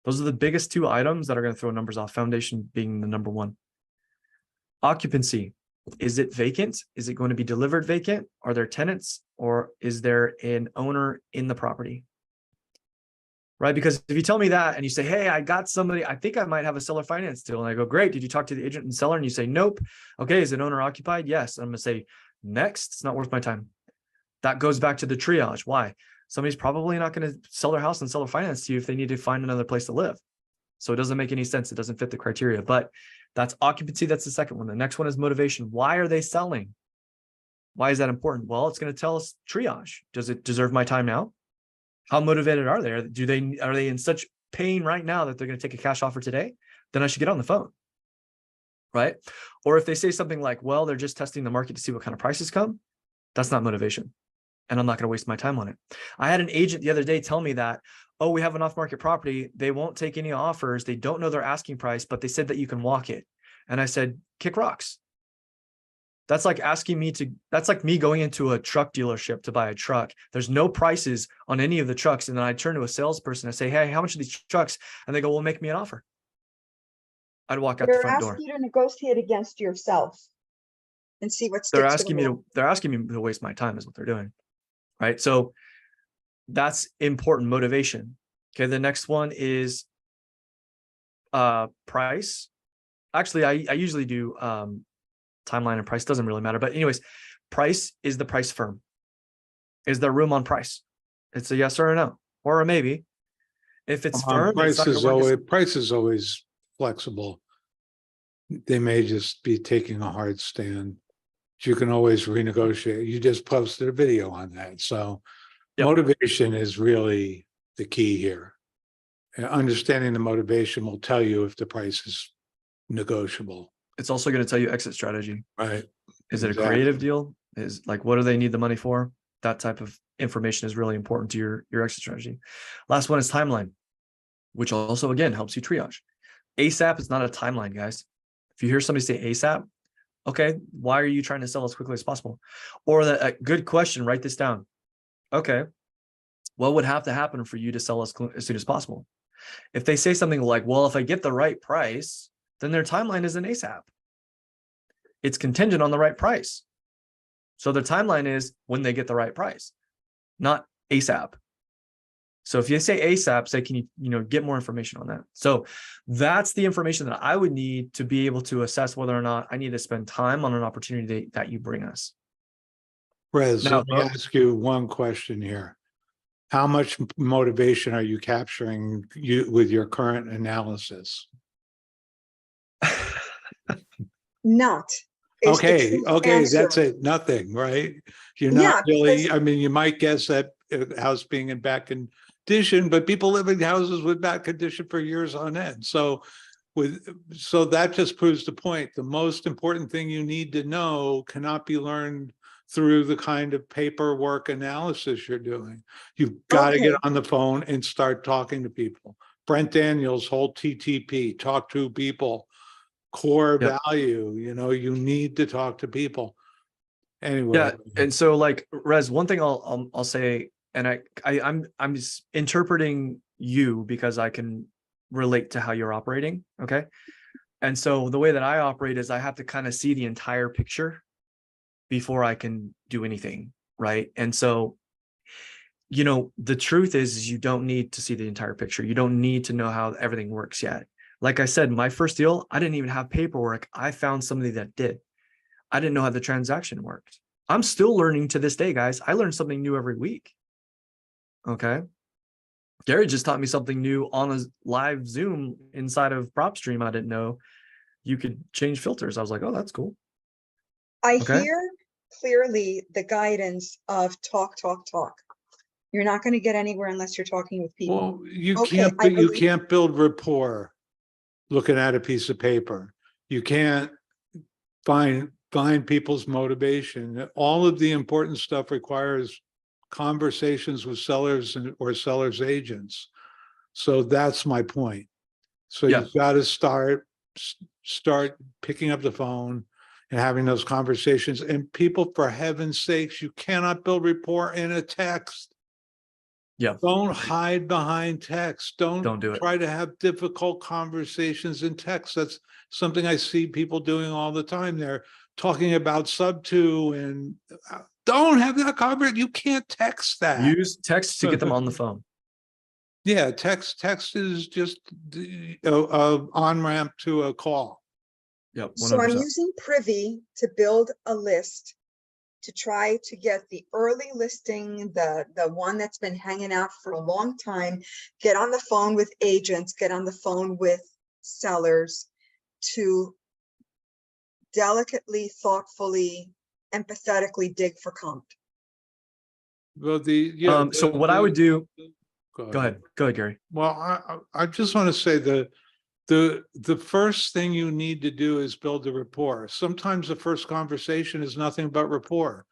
Speaker 2: Those are the biggest 2 items that are going to throw numbers off, foundation being the number 1. Occupancy. Is it vacant? Is it going to be delivered vacant? Are there tenants, or is there an owner in the property? Right? Because if you tell me that and you say, hey, I got somebody, I think I might have a seller finance deal. And I go, great. Did you talk to the agent and seller? And you say, nope. Okay. Is it owner occupied? Yes. I'm going to say, next. It's not worth my time. That goes back to the triage. Why? Somebody's probably not going to sell their house and seller finance to you if they need to find another place to live. So it doesn't make any sense. It doesn't fit the criteria, but that's occupancy. That's the second one. The next one is motivation. Why are they selling? Why is that important? Well, it's going to tell us triage. Does it deserve my time now? How motivated are they? Are they in such pain right now that they're going to take a cash offer today? Then I should get on the phone, right? Or if they say something like, well, they're just testing the market to see what kind of prices come, that's not motivation. And I'm not going to waste my time on it. I had an agent the other day tell me that, oh, we have an off-market property. They won't take any offers. They don't know their asking price, but they said that you can walk it. And I said, kick rocks. That's like that's like me going into a truck dealership to buy a truck. There's no prices on any of the trucks. And then I turn to a salesperson and say, hey, how much are these trucks? And they go, well, make me an offer. I'd walk out the
Speaker 6: They're
Speaker 2: front door.
Speaker 6: asking you to negotiate against yourself and see what
Speaker 2: They're
Speaker 6: sticks to the
Speaker 2: asking
Speaker 6: wall.
Speaker 2: me to waste my time is what they're doing. Right. So that's important motivation. Okay. The next one is price. Actually, I usually do timeline and price, doesn't really matter. But anyways, price is the price firm. Is there room on price? It's a yes or a no, or a maybe. If it's firm,
Speaker 1: Price is always flexible. They may just be taking a hard stand. You can always renegotiate. You just posted a video on that. So
Speaker 2: Yep.
Speaker 1: Motivation is really the key here. And understanding the motivation will tell you if the price is negotiable.
Speaker 2: It's also going to tell you exit strategy.
Speaker 1: Right.
Speaker 2: Is it a
Speaker 1: Exactly.
Speaker 2: creative deal? Is like, what do they need the money for? That type of information is really important to your exit strategy. Last one is timeline, which also, again, helps you triage. ASAP is not a timeline, guys. If you hear somebody say ASAP, okay, why are you trying to sell as quickly as possible? Or a good question, write this down. Okay, what would have to happen for you to sell as soon as possible? If they say something like, well, if I get the right price, then their timeline isn't ASAP. It's contingent on the right price. So their timeline is when they get the right price, not ASAP. So if you say ASAP, say, can you get more information on that? So that's the information that I would need to be able to assess whether or not I need to spend time on an opportunity that you bring us.
Speaker 1: Rez,
Speaker 2: Now,
Speaker 1: let me ask you one question here. How much motivation are you capturing with your current analysis?
Speaker 6: Not. is the
Speaker 1: Okay,
Speaker 6: true
Speaker 1: okay,
Speaker 6: answer.
Speaker 1: that's it. Nothing, right? You're
Speaker 6: Yeah,
Speaker 1: not really,
Speaker 6: because-
Speaker 1: I mean, you might guess that house being in bad condition, but people live in houses with bad condition for years on end. So that just proves the point. The most important thing you need to know cannot be learned through the kind of paperwork analysis you're doing. You've got to get
Speaker 6: Okay.
Speaker 1: on the phone and start talking to people. Brent Daniels' whole TTP, talk to people, core
Speaker 2: Yep.
Speaker 1: value, you need to talk to people. Anyway.
Speaker 2: Yeah, and so like Rez, one thing I'll say, and I'm just interpreting you because I can relate to how you're operating. Okay. And so the way that I operate is I have to kind of see the entire picture before I can do anything. Right. And so, the truth is you don't need to see the entire picture. You don't need to know how everything works yet. Like I said, my first deal, I didn't even have paperwork. I found somebody that did. I didn't know how the transaction worked. I'm still learning to this day, guys. I learn something new every week. Okay. Gary just taught me something new on a live Zoom inside of PropStream I didn't know. you could change filters. I was like, oh, that's cool.
Speaker 6: I
Speaker 2: Okay.
Speaker 6: hear clearly the guidance of talk, talk, talk. You're not going to get anywhere unless you're talking with people.
Speaker 1: Well, you
Speaker 6: Okay,
Speaker 1: can't,
Speaker 6: I
Speaker 1: you
Speaker 6: believe-
Speaker 1: can't build rapport looking at a piece of paper. You can't find people's motivation. All of the important stuff requires conversations with sellers or sellers agents. So that's my point. So
Speaker 2: Yeah.
Speaker 1: you've got to start picking up the phone and having those conversations. And people, for heaven's sakes, you cannot build rapport in a text.
Speaker 2: Yeah.
Speaker 1: Don't hide behind text.
Speaker 2: Don't do it.
Speaker 1: Try to have difficult conversations in text. That's something I see people doing all the time. They're talking about sub two and don't have that conversation. You can't text that.
Speaker 2: Use text to get them on the phone.
Speaker 1: Yeah, text is just the on-ramp to a call.
Speaker 2: Yep.
Speaker 6: So I'm
Speaker 2: 100%.
Speaker 6: using Privy to build a list to try to get the early listing, the one that's been hanging out for a long time, get on the phone with agents, get on the phone with sellers to delicately, thoughtfully, empathetically dig for comp.
Speaker 1: Well,
Speaker 2: So what I would do, go ahead, Gary.
Speaker 1: Well, I just want to say the first thing you need to do is build a rapport. Sometimes the first conversation is nothing but rapport,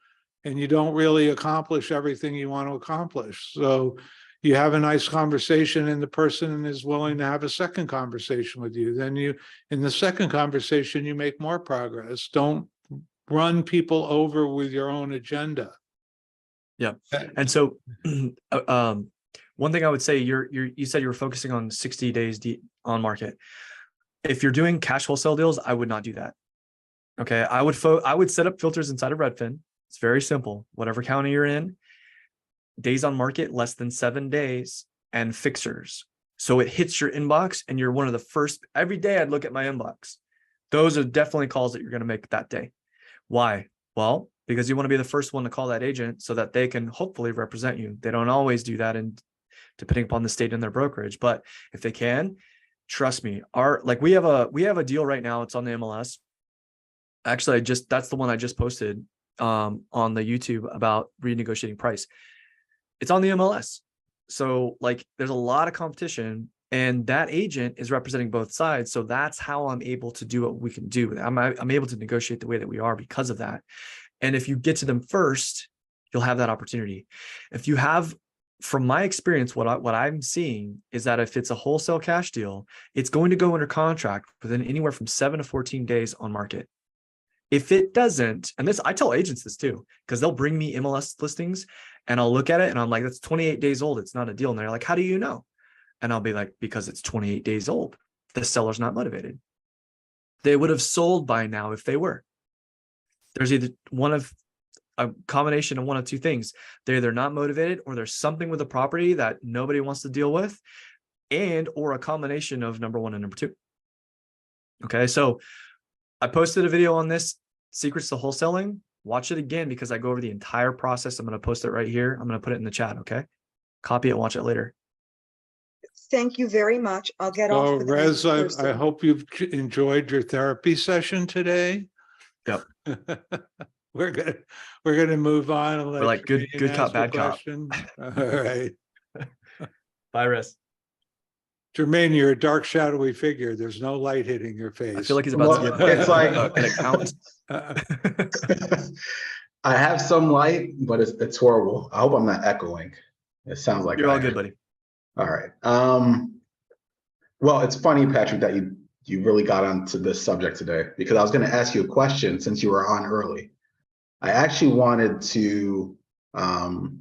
Speaker 1: and you don't really accomplish everything you want to accomplish. So you have a nice conversation and the person is willing to have a second conversation with you. Then in the second conversation, you make more progress. Don't run people over with your own agenda.
Speaker 2: Yeah. And so one thing I would say, you said you were focusing on 60 days on market. If you're doing cash wholesale deals, I would not do that. Okay. I would set up filters inside of Redfin. It's very simple. Whatever county you're in, days on market, less than 7 days, and fixers. So it hits your inbox and you're one of the first. Every day I'd look at my inbox. Those are definitely calls that you're going to make that day. Why? Well, because you want to be the first one to call that agent so that they can hopefully represent you. They don't always do that, and depending upon the state and their brokerage, but if they can, trust me, we have a deal right now. It's on the MLS. Actually, that's the one I just posted on the YouTube about renegotiating price. It's on the MLS. So there's a lot of competition, and that agent is representing both sides. So that's how I'm able to do what we can do. I'm able to negotiate the way that we are because of that. And if you get to them first, you'll have that opportunity. If you have, from my experience, what I'm seeing is that if it's a wholesale cash deal, it's going to go under contract within anywhere from 7 to 14 days on market. If it doesn't, and I tell agents this too, because they'll bring me MLS listings and I'll look at it and I'm like, that's 28 days old. It's not a deal. And they're like, how do you know? And I'll be like, because it's 28 days old. The seller's not motivated. They would have sold by now if they were. There's either a combination of one of two things. They're either not motivated, or there's something with the property that nobody wants to deal with, or a combination of number one and number two. Okay. So I posted a video on this, secrets to wholesaling. Watch it again because I go over the entire process. I'm going to post it right here. I'm going to put it in the chat. Okay. Copy it, watch it later.
Speaker 6: Thank you very much. I'll get off.
Speaker 1: So
Speaker 6: for the
Speaker 1: Rez,
Speaker 6: next
Speaker 1: I
Speaker 6: person.
Speaker 1: hope you've enjoyed your therapy session today.
Speaker 2: Yep.
Speaker 1: We're gonna move on and let
Speaker 2: We're like good
Speaker 1: Jermaine
Speaker 2: cop,
Speaker 1: ask a
Speaker 2: bad cop.
Speaker 1: question. All right.
Speaker 2: Bye, Riz.
Speaker 1: Jermaine, you're a dark, shadowy figure. There's no light hitting your face.
Speaker 2: I feel like he's about to get
Speaker 7: It's like
Speaker 2: an account.
Speaker 7: I have some light, but it's horrible. I hope I'm not echoing. It sounds like
Speaker 2: You're all
Speaker 7: I
Speaker 2: good,
Speaker 7: am.
Speaker 2: buddy.
Speaker 7: All right. Well, it's funny, Patrick, that you really got onto this subject today, because I was going to ask you a question since you were on early. I actually wanted to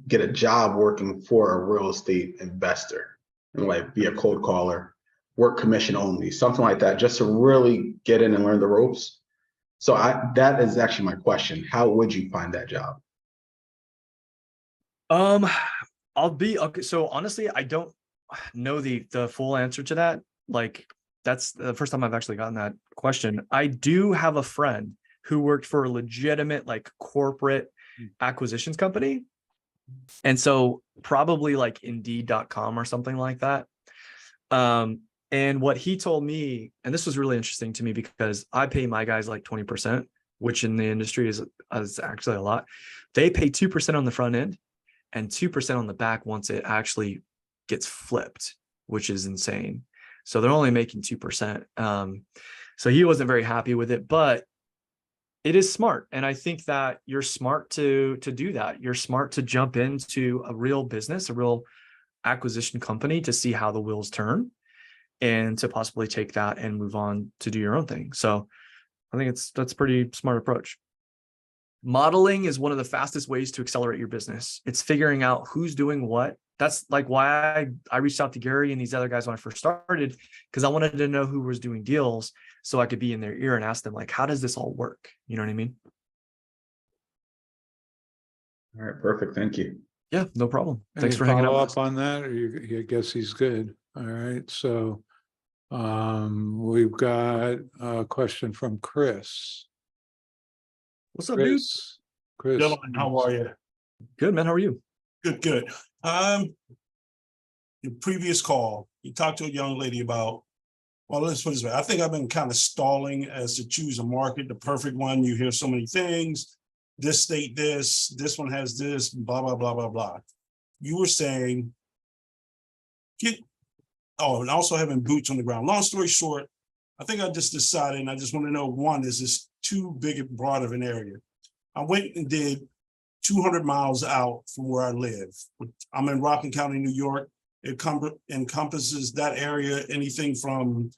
Speaker 7: get a job working for a real estate investor and be a cold caller, work commission only, something like that, just to really get in and learn the ropes. So that is actually my question. How would you find that job?
Speaker 2: I'll be okay. So honestly, I don't know the full answer to that. That's the first time I've actually gotten that question. I do have a friend who worked for a legitimate corporate acquisitions company. And so probably Indeed.com or something like that. And what he told me, and this was really interesting to me because I pay my guys like 20%, which in the industry is actually a lot. They pay 2% on the front end and 2% on the back once it actually gets flipped, which is insane. So they're only making 2%. So he wasn't very happy with it, but it is smart. And I think that you're smart to do that. You're smart to jump into a real business, a real acquisition company to see how the wheels turn and to possibly take that and move on to do your own thing. So I think that's a pretty smart approach. Modeling is one of the fastest ways to accelerate your business. It's figuring out who's doing what. That's like why I reached out to Gary and these other guys when I first started, because I wanted to know who was doing deals so I could be in their ear and ask them, like, how does this all work? You know what I mean?
Speaker 7: All right, perfect. Thank you.
Speaker 2: Yeah, no problem. Thanks
Speaker 1: Any
Speaker 2: for hanging out with
Speaker 1: follow-up
Speaker 2: us.
Speaker 1: on that, or you guess he's good? All right, so we've got a question from Chris.
Speaker 2: What's up, dude?
Speaker 1: Chris.
Speaker 8: Gentlemen, how are you?
Speaker 2: Good, man. How are you?
Speaker 8: Good, good. Your previous call, you talked to a young lady about, well, let's put it this way. I think I've been kind of stalling as to choose a market, the perfect one. You hear so many things. This state, this one has this, blah, blah, blah, blah, blah. You were saying, and also having boots on the ground. Long story short, I think I just decided, and I just want to know, one, is this too big and broad of an area? I went and did 200 miles out from where I live. I'm in Rockland County, New York. It encompasses that area, anything from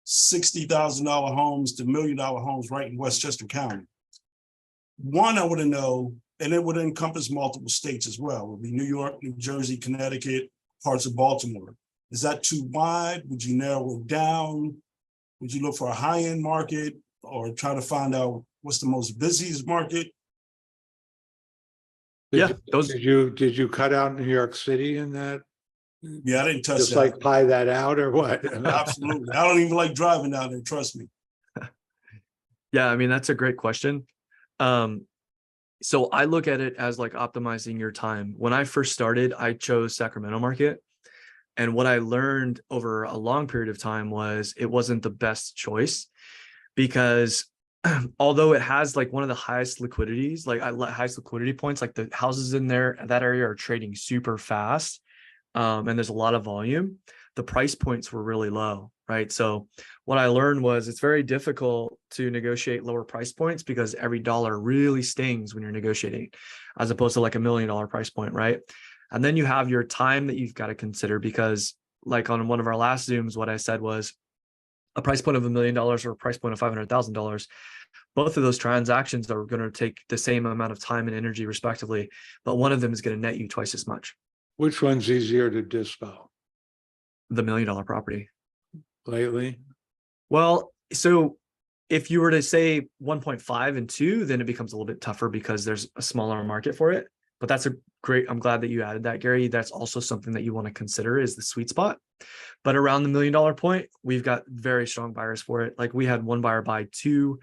Speaker 8: $60,000 homes to $1 million homes right in Westchester County. One, I want to know, and it would encompass multiple states as well. It would be New York, New Jersey, Connecticut, parts of Baltimore. Is that too wide? Would you narrow it down? Would you look for a high-end market or try to find out what's the most busiest market?
Speaker 1: Did you cut out New York City in that?
Speaker 8: Yeah, I didn't touch
Speaker 1: Just
Speaker 8: that.
Speaker 1: like pie that out or what?
Speaker 8: Absolutely. I don't even like driving down there, trust me.
Speaker 2: Yeah, I mean, that's a great question. So I look at it as like optimizing your time. When I first started, I chose Sacramento market. And what I learned over a long period of time was it wasn't the best choice because although it has like one of the highest liquidities, like highest liquidity points, like the houses in there, that area are trading super fast. And there's a lot of volume. The price points were really low, right? So what I learned was it's very difficult to negotiate lower price points because every dollar really stings when you're negotiating, as opposed to like $1 million price point, right? And then you have your time that you've got to consider because like on one of our last Zooms, what I said was a price point of $1 million or a price point of $500,000. Both of those transactions are going to take the same amount of time and energy respectively, but one of them is going to net you twice as much.
Speaker 1: Which one's easier to dispel
Speaker 2: The $1 million property.
Speaker 1: lately?
Speaker 2: Well, so if you were to say 1.5 and 2, then it becomes a little bit tougher because there's a smaller market for it. But that's a great, I'm glad that you added that, Gary. That's also something that you want to consider is the sweet spot. But around the $1 million point, we've got very strong buyers for it. Like we had one buyer buy two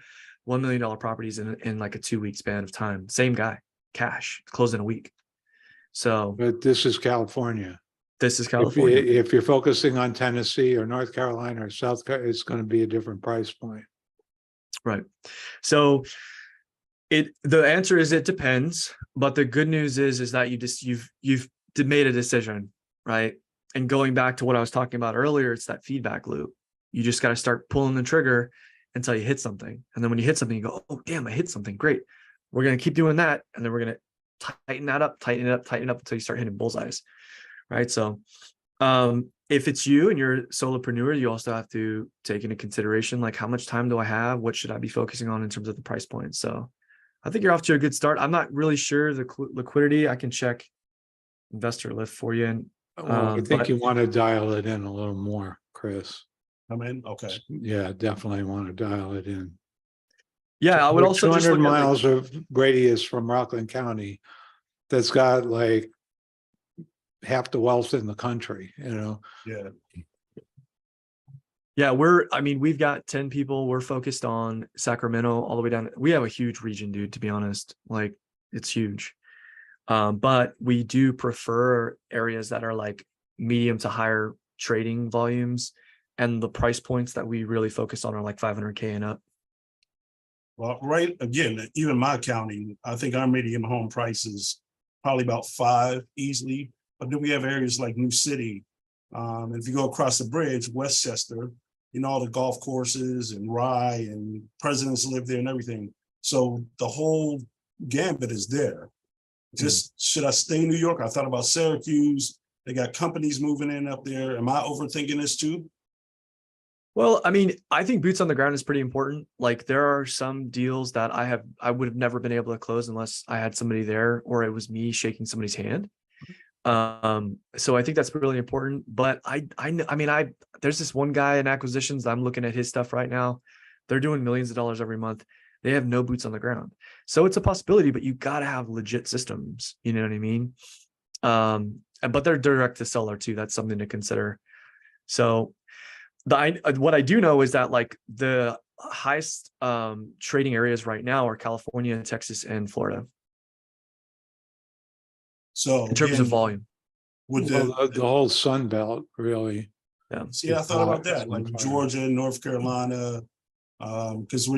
Speaker 2: $1 million properties in like a 2-week span of time. Same guy, cash, closed in a week. So,
Speaker 1: But this is California.
Speaker 2: this is California.
Speaker 1: If you're focusing on Tennessee or North Carolina or South Carolina, it's going to be a different price point.
Speaker 2: Right. So the answer is it depends, but the good news is that you've made a decision, right? And going back to what I was talking about earlier, it's that feedback loop. You just got to start pulling the trigger until you hit something. And then when you hit something, you go, oh, damn, I hit something. Great. We're going to keep doing that. And then we're going to tighten that up, tighten it up until you start hitting bullseyes. Right. So if it's you and you're a solopreneur, you also have to take into consideration, like, how much time do I have? What should I be focusing on in terms of the price point? So I think you're off to a good start. I'm not really sure the liquidity. I can check investor lift for you. And
Speaker 1: I think you want to dial it in a little more, Chris.
Speaker 8: I'm in, okay.
Speaker 1: Yeah, definitely want to dial it in.
Speaker 2: yeah, I would also just
Speaker 1: 200
Speaker 2: look at, like,
Speaker 1: miles of radius from Rockland County that's got like half the wealth in the country, you know?
Speaker 8: Yeah.
Speaker 2: yeah, we've got 10 people. We're focused on Sacramento all the way down. We have a huge region, dude, to be honest. Like, it's huge. But we do prefer areas that are like medium to higher trading volumes. and the price points that we really focus on are like 500K and up.
Speaker 8: Well, right, again, even my county, I think our median home price is probably about 5 easily. But then we have areas like New City. If you go across the bridge, Westchester, you know, all the golf courses and Rye and presidents live there and everything. So the whole gambit is there. Just should I stay in New York? I thought about Syracuse. They got companies moving in up there. Am I overthinking this too?
Speaker 2: Well, I mean, I think boots on the ground is pretty important. Like there are some deals that I would have never been able to close unless I had somebody there or it was me shaking somebody's hand. So I think that's really important. But there's this one guy in acquisitions. I'm looking at his stuff right now. They're doing millions of dollars every month. They have no boots on the ground. So it's a possibility, but you got to have legit systems. You know what I mean? But they're direct to seller too. That's something to consider. So what I do know is that like the highest trading areas right now are California, Texas, and Florida.
Speaker 8: So
Speaker 2: in terms of volume.
Speaker 8: With
Speaker 1: Well, the whole Sun Belt, really.
Speaker 2: Yeah.
Speaker 8: See, I thought about that, like Georgia, North Carolina, because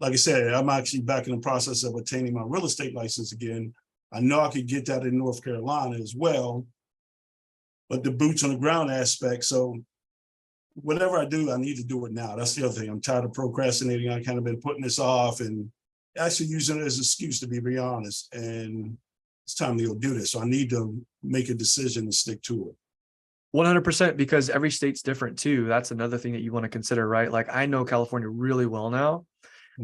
Speaker 8: like I said, I'm actually back in the process of obtaining my real estate license again. I know I could get that in North Carolina as well, but the boots on the ground aspect. So whatever I do, I need to do it now. That's the other thing. I'm tired of procrastinating. I kind of been putting this off and actually using it as an excuse, to be very honest. And it's time to go do this. So I need to make a decision and stick to it.
Speaker 2: 100%, because every state's different too. That's another thing that you want to consider, right? Like I know California really well now.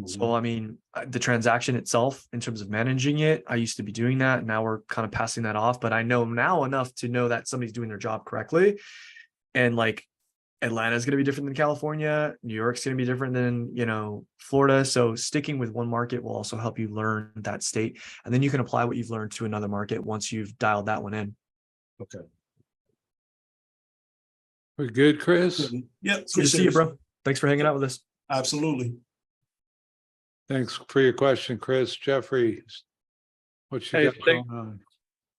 Speaker 2: So, I mean, the transaction itself in terms of managing it, I used to be doing that. Now we're kind of passing that off, but I know now enough to know that somebody's doing their job correctly. And like Atlanta is going to be different than California. New York's going to be different than, you know, Florida. So sticking with one market will also help you learn that state. And then you can apply what you've learned to another market once you've dialed that one in.
Speaker 8: Okay.
Speaker 1: We're good, Chris?
Speaker 8: Yeah.
Speaker 2: Good to see you, bro. Thanks for hanging out with us.
Speaker 8: Absolutely.
Speaker 1: Thanks for your question, Chris. Jeffrey, what you
Speaker 9: Hey,
Speaker 1: got going on?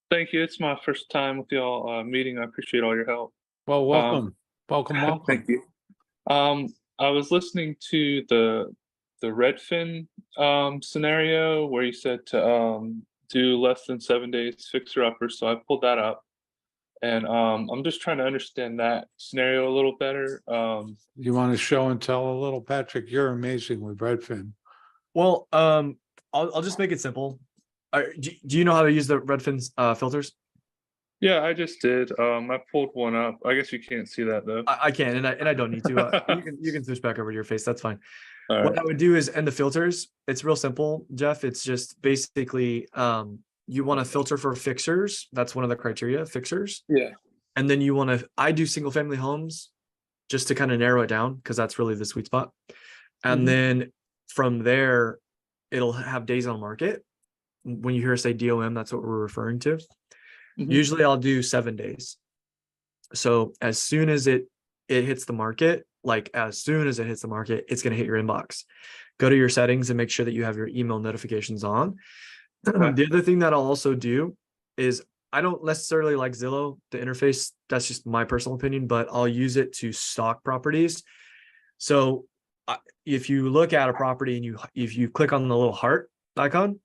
Speaker 9: Thank you. It's my first time with y'all meeting. I appreciate all your help.
Speaker 1: Well, welcome. Welcome.
Speaker 9: Thank you. I was listening to the Redfin scenario where you said to do less than 7 days fixer upper. So I pulled that up, and I'm just trying to understand that scenario a little better.
Speaker 1: You want to show and tell a little, Patrick? You're amazing with Redfin.
Speaker 2: Well, I'll just make it simple. Do you know how to use the Redfin's filters?
Speaker 9: Yeah, I just did. I pulled one up. I guess you can't see that though.
Speaker 2: I can, and I don't need to. You can switch back over to your face. That's fine.
Speaker 9: All
Speaker 2: What
Speaker 9: right.
Speaker 2: I would do is end the filters. It's real simple, Jeff. It's just basically you want to filter for fixers. That's one of the criteria, fixers.
Speaker 9: Yeah.
Speaker 2: And then you want to. I do single family homes, just to kind of narrow it down because that's really the sweet spot. And then from there, it'll have days on market. When you hear us say DOM, that's what we're referring to. Usually I'll do 7 days. So as soon as it hits the market, like as soon as it hits the market, it's going to hit your inbox. Go to your settings and make sure that you have your email notifications on. The other thing that I'll also do is I don't necessarily like Zillow, the interface. That's just my personal opinion, but I'll use it to stock properties. So if you look at a property and if you click on the little heart icon,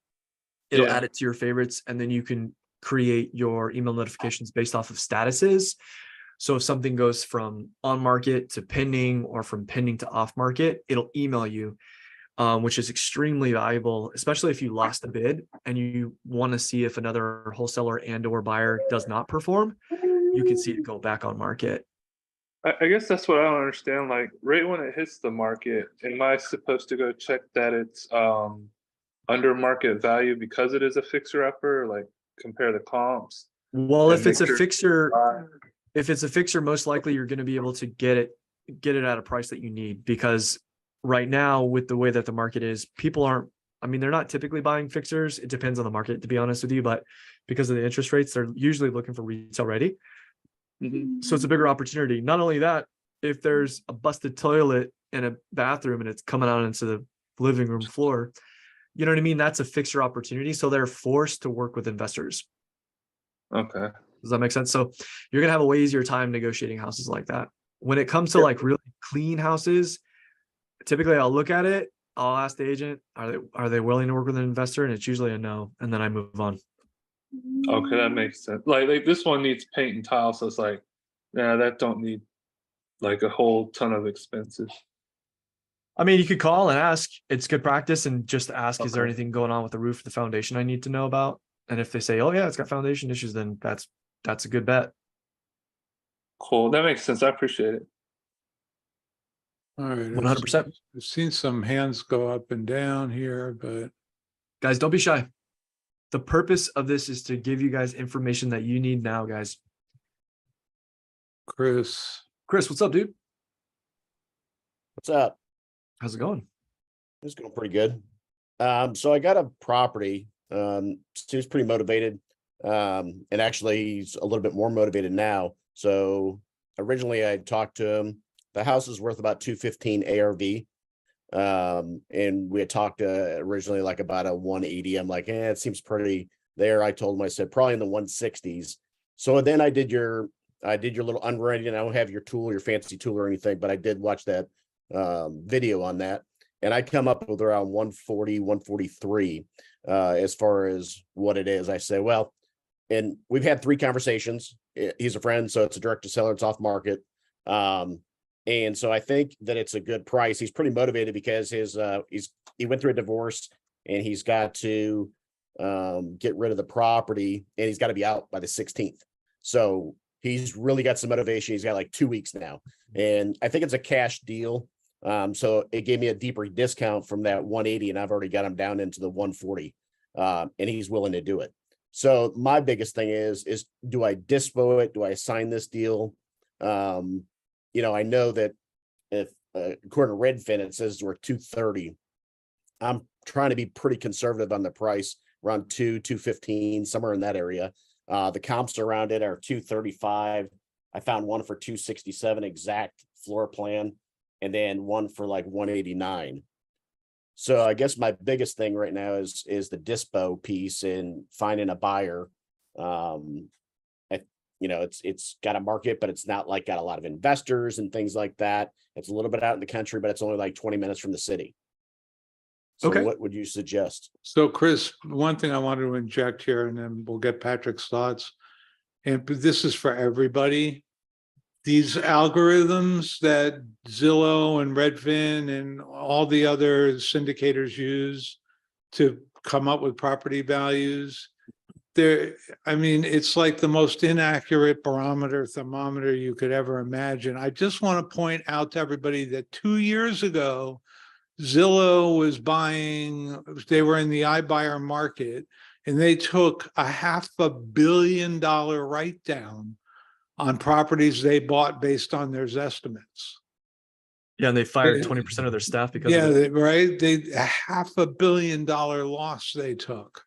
Speaker 2: it'll add it to your favorites, and then you can create your email notifications based off of statuses. So if something goes from on market to pending or from pending to off market, it'll email you, which is extremely valuable, especially if you lost a bid and you want to see if another wholesaler and or buyer does not perform, you can see it go back on market.
Speaker 9: I guess that's what I don't understand. Like right when it hits the market, am I supposed to go check that it's under market value because it is a fixer upper? Like compare the comps?
Speaker 2: Well, if it's a fixer, most likely you're going to be able to get it at a price that you need, because right now with the way that the market is, people aren't, I mean, they're not typically buying fixers. It depends on the market, to be honest with you, but because of the interest rates, they're usually looking for retail ready. So it's a bigger opportunity. Not only that, if there's a busted toilet in a bathroom and it's coming out into the living room floor, you know what I mean? That's a fixer opportunity. So they're forced to work with investors.
Speaker 9: Okay.
Speaker 2: Does that make sense? So you're going to have a way easier time negotiating houses like that. When it comes to like really clean houses, typically I'll look at it, I'll ask the agent, are they willing to work with an investor? And it's usually a no, and then I move on.
Speaker 9: Okay, that makes sense. Like this one needs paint and tile, so it's like, yeah, that don't need like a whole ton of expenses.
Speaker 2: I mean, you could call and ask. It's good practice, and just ask, is there
Speaker 9: Okay.
Speaker 2: anything going on with the roof, the foundation I need to know about? And if they say, oh yeah, it's got foundation issues, then that's a good bet.
Speaker 9: Cool, that makes sense. I appreciate it.
Speaker 1: All right.
Speaker 2: 100%.
Speaker 1: I've seen some hands go up and down here, but
Speaker 2: Guys, don't be shy. The purpose of this is to give you guys information that you need now, guys.
Speaker 1: Chris,
Speaker 2: Chris, what's up, dude?
Speaker 10: What's up?
Speaker 2: How's it going?
Speaker 10: It's going pretty good. So I got a property. Seems pretty motivated. And actually he's a little bit more motivated now. So originally I talked to him. The house is worth about 215 ARV. And we had talked originally like about a 180. I'm like, it seems pretty there. I told him, I said, probably in the 160s. So then I did your little underwriting, and I don't have your tool, your fancy tool or anything, but I did watch that video on that. And I come up with around 140, 143 as far as what it is. I say, well, and we've had 3 conversations. He's a friend, so it's a direct to seller, it's off market. And so I think that it's a good price. He's pretty motivated because he went through a divorce, and he's got to get rid of the property, and he's got to be out by the 16th. So he's really got some motivation. He's got like 2 weeks now, and I think it's a cash deal. So it gave me a deeper discount from that 180, and I've already got him down into the 140, and he's willing to do it. So my biggest thing is do I dispo it? Do I sign this deal? I know that if according to Redfin, it says we're 230. I'm trying to be pretty conservative on the price, around 215, somewhere in that area. The comps around it are 235. I found one for 267 exact floor plan, and then one for like 189. So I guess my biggest thing right now is the dispo piece and finding a buyer. It's got a market, but it's not like got a lot of investors and things like that. It's a little bit out in the country, but it's only like 20 minutes from the city. So
Speaker 2: Okay.
Speaker 10: What would you suggest?
Speaker 1: so Chris, one thing I wanted to inject here, and then we'll get Patrick's thoughts. And this is for everybody. These algorithms that Zillow and Redfin and all the other syndicators use to come up with property values, it's like the most inaccurate barometer, thermometer you could ever imagine. I just want to point out to everybody that 2 years ago, Zillow was they were in the iBuyer market, and they took a $500 million write down on properties they bought based on their estimates.
Speaker 2: Yeah, and they fired 20% of their staff because of it.
Speaker 1: Right. They $500 million loss they took.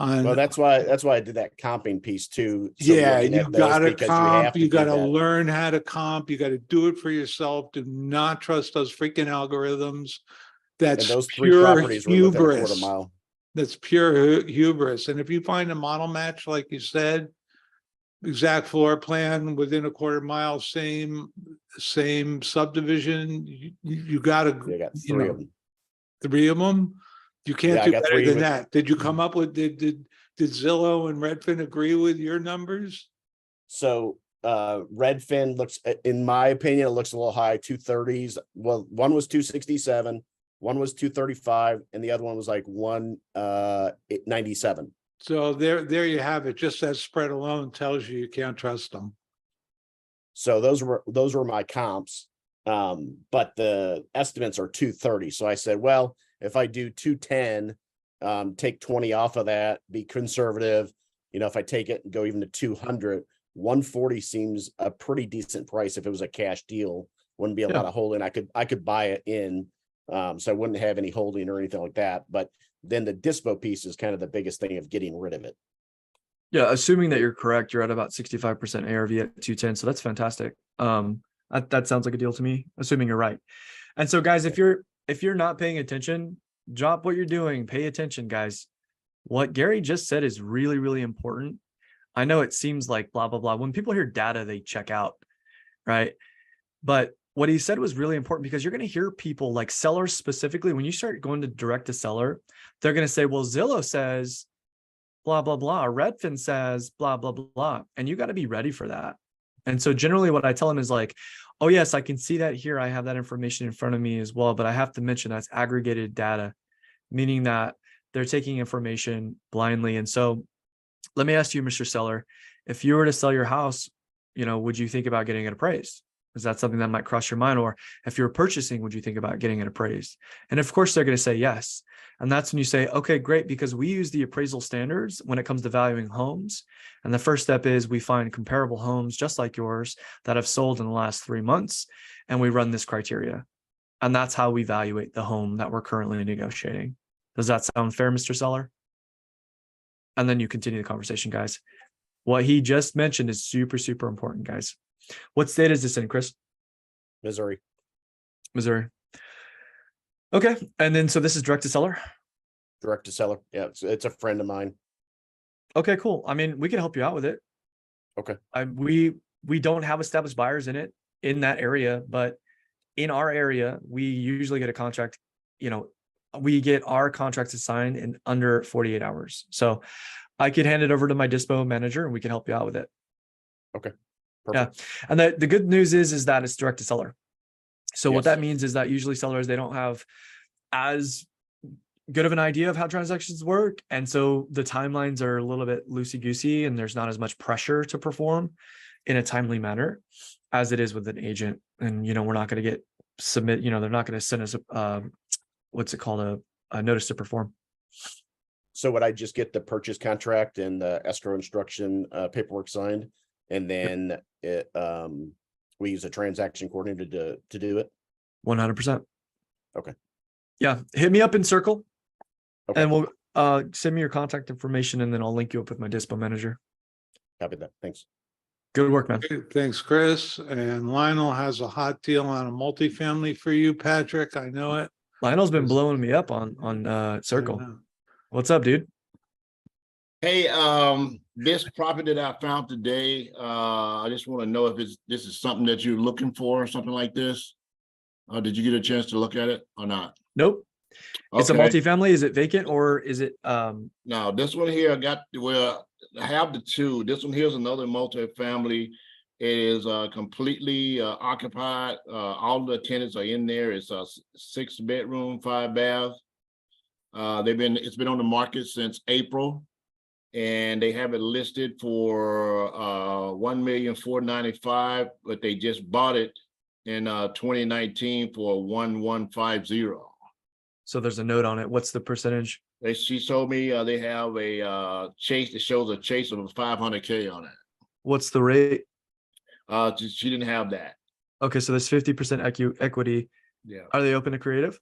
Speaker 10: Well, that's why I did that comping piece too. So
Speaker 1: yeah,
Speaker 10: looking
Speaker 1: you
Speaker 10: at those,
Speaker 1: got to
Speaker 10: because
Speaker 1: comp. You got
Speaker 10: give
Speaker 1: to
Speaker 10: that.
Speaker 1: learn how to comp. You got to do it for yourself. Do not trust those freaking algorithms. That's
Speaker 10: And those 3
Speaker 1: pure
Speaker 10: properties were within a quarter
Speaker 1: hubris.
Speaker 10: mile.
Speaker 1: That's pure hubris. And if you find a model match, like you said, exact floor plan within a quarter mile, same subdivision, you got to.
Speaker 10: I got 3 of them.
Speaker 1: 3 of them. You can't
Speaker 10: Yeah, I
Speaker 1: do
Speaker 10: got
Speaker 1: better
Speaker 10: 3
Speaker 1: than
Speaker 10: with-
Speaker 1: that. Did you come up with? Did Zillow and Redfin agree with your numbers?
Speaker 10: So Redfin looks, in my opinion, it looks a little high, 230s. Well, one was 267, one was 235, and the other one was like 197.
Speaker 1: So there you have it. Just that spread alone tells you can't trust them.
Speaker 10: So those were my comps. But the estimates are 230. So I said, well, if I do 210, take 20 off of that, be conservative. If I take it and go even to 200, 140 seems a pretty decent price. If it was a cash deal, wouldn't be a lot of holding. I could buy it in, so I wouldn't have any holding or anything like that. But then the dispo piece is kind of the biggest thing of getting rid of it.
Speaker 2: Yeah, assuming that you're correct, you're at about 65% ARV at 210. So that's fantastic. That sounds like a deal to me, assuming you're right. And so guys, if you're not paying attention, drop what you're doing, pay attention, guys. What Gary just said is really, really important. I know it seems like blah, blah, blah. When people hear data, they check out, right? But what he said was really important because you're going to hear people like sellers specifically, when you start going to direct to seller, they're going to say, well, Zillow says blah, blah, blah. Redfin says blah, blah, blah. And you got to be ready for that. And so generally what I tell them is like, oh yes, I can see that here. I have that information in front of me as well, but I have to mention that's aggregated data, meaning that they're taking information blindly. And so let me ask you, Mr. Seller, if you were to sell your house, would you think about getting it appraised? Is that something that might cross your mind? Or if you're purchasing, would you think about getting it appraised? And of course, they're going to say yes. And that's when you say, okay, great, because we use the appraisal standards when it comes to valuing homes. And the first step is we find comparable homes just like yours that have sold in the last 3 months. And we run this criteria. And that's how we evaluate the home that we're currently negotiating. Does that sound fair, Mr. Seller? And then you continue the conversation, guys. What he just mentioned is super, super important, guys. What state is this in, Chris?
Speaker 10: Missouri.
Speaker 2: Missouri. Okay. And then, so this is direct to seller?
Speaker 10: Direct to seller. Yeah, it's a friend of mine.
Speaker 2: Okay, cool. I mean, we can help you out with it.
Speaker 10: Okay.
Speaker 2: We don't have established buyers in that area, but in our area, we usually get a contract, we get our contracts assigned in under 48 hours. So I could hand it over to my dispo manager and we can help you out with it.
Speaker 10: Okay.
Speaker 2: Perfect. Yeah. And the good news is that it's direct to seller. So what
Speaker 10: Yes.
Speaker 2: that means is that usually sellers, they don't have as good of an idea of how transactions work. And so the timelines are a little bit loosey-goosey and there's not as much pressure to perform in a timely manner as it is with an agent. And, we're not going to they're not going to send us what's it called? A notice to perform.
Speaker 10: So would I just get the purchase contract and the escrow instruction paperwork signed, and then we use a transaction coordinator to do it?
Speaker 2: 100%.
Speaker 10: Okay.
Speaker 2: Yeah. Hit me up in Circle.
Speaker 10: Okay.
Speaker 2: And we'll send me your contact information and then I'll link you up with my dispo manager.
Speaker 10: Copy that. Thanks.
Speaker 2: Good work, man.
Speaker 1: Okay, thanks, Chris. And Lionel has a hot deal on a multifamily for you, Patrick. I know it.
Speaker 2: Lionel's been
Speaker 1: Yes.
Speaker 2: blowing me up on Circle.
Speaker 1: I know.
Speaker 2: What's up, dude?
Speaker 11: Hey, this property that I found today, I just want to know if this is something that you're looking for or something like this. Did you get a chance to look at it or not?
Speaker 2: Nope. It's a
Speaker 11: Okay.
Speaker 2: multifamily. Is it vacant or is it
Speaker 11: Now, this one here, I have the two. This one here is another multifamily. It is completely occupied. All the tenants are in there. It's a 6-bedroom, 5 bath. It's been on the market since April, and they have it listed for $1,495,000, but they just bought it in 2019 for 1,150.
Speaker 2: so there's a note on it? What's the percentage?
Speaker 11: She told me they have a chase. It shows a chase of $500K on it.
Speaker 2: What's the rate?
Speaker 11: She didn't have that.
Speaker 2: Okay, so there's 50% equity.
Speaker 11: Yeah.
Speaker 2: Are they open to creative?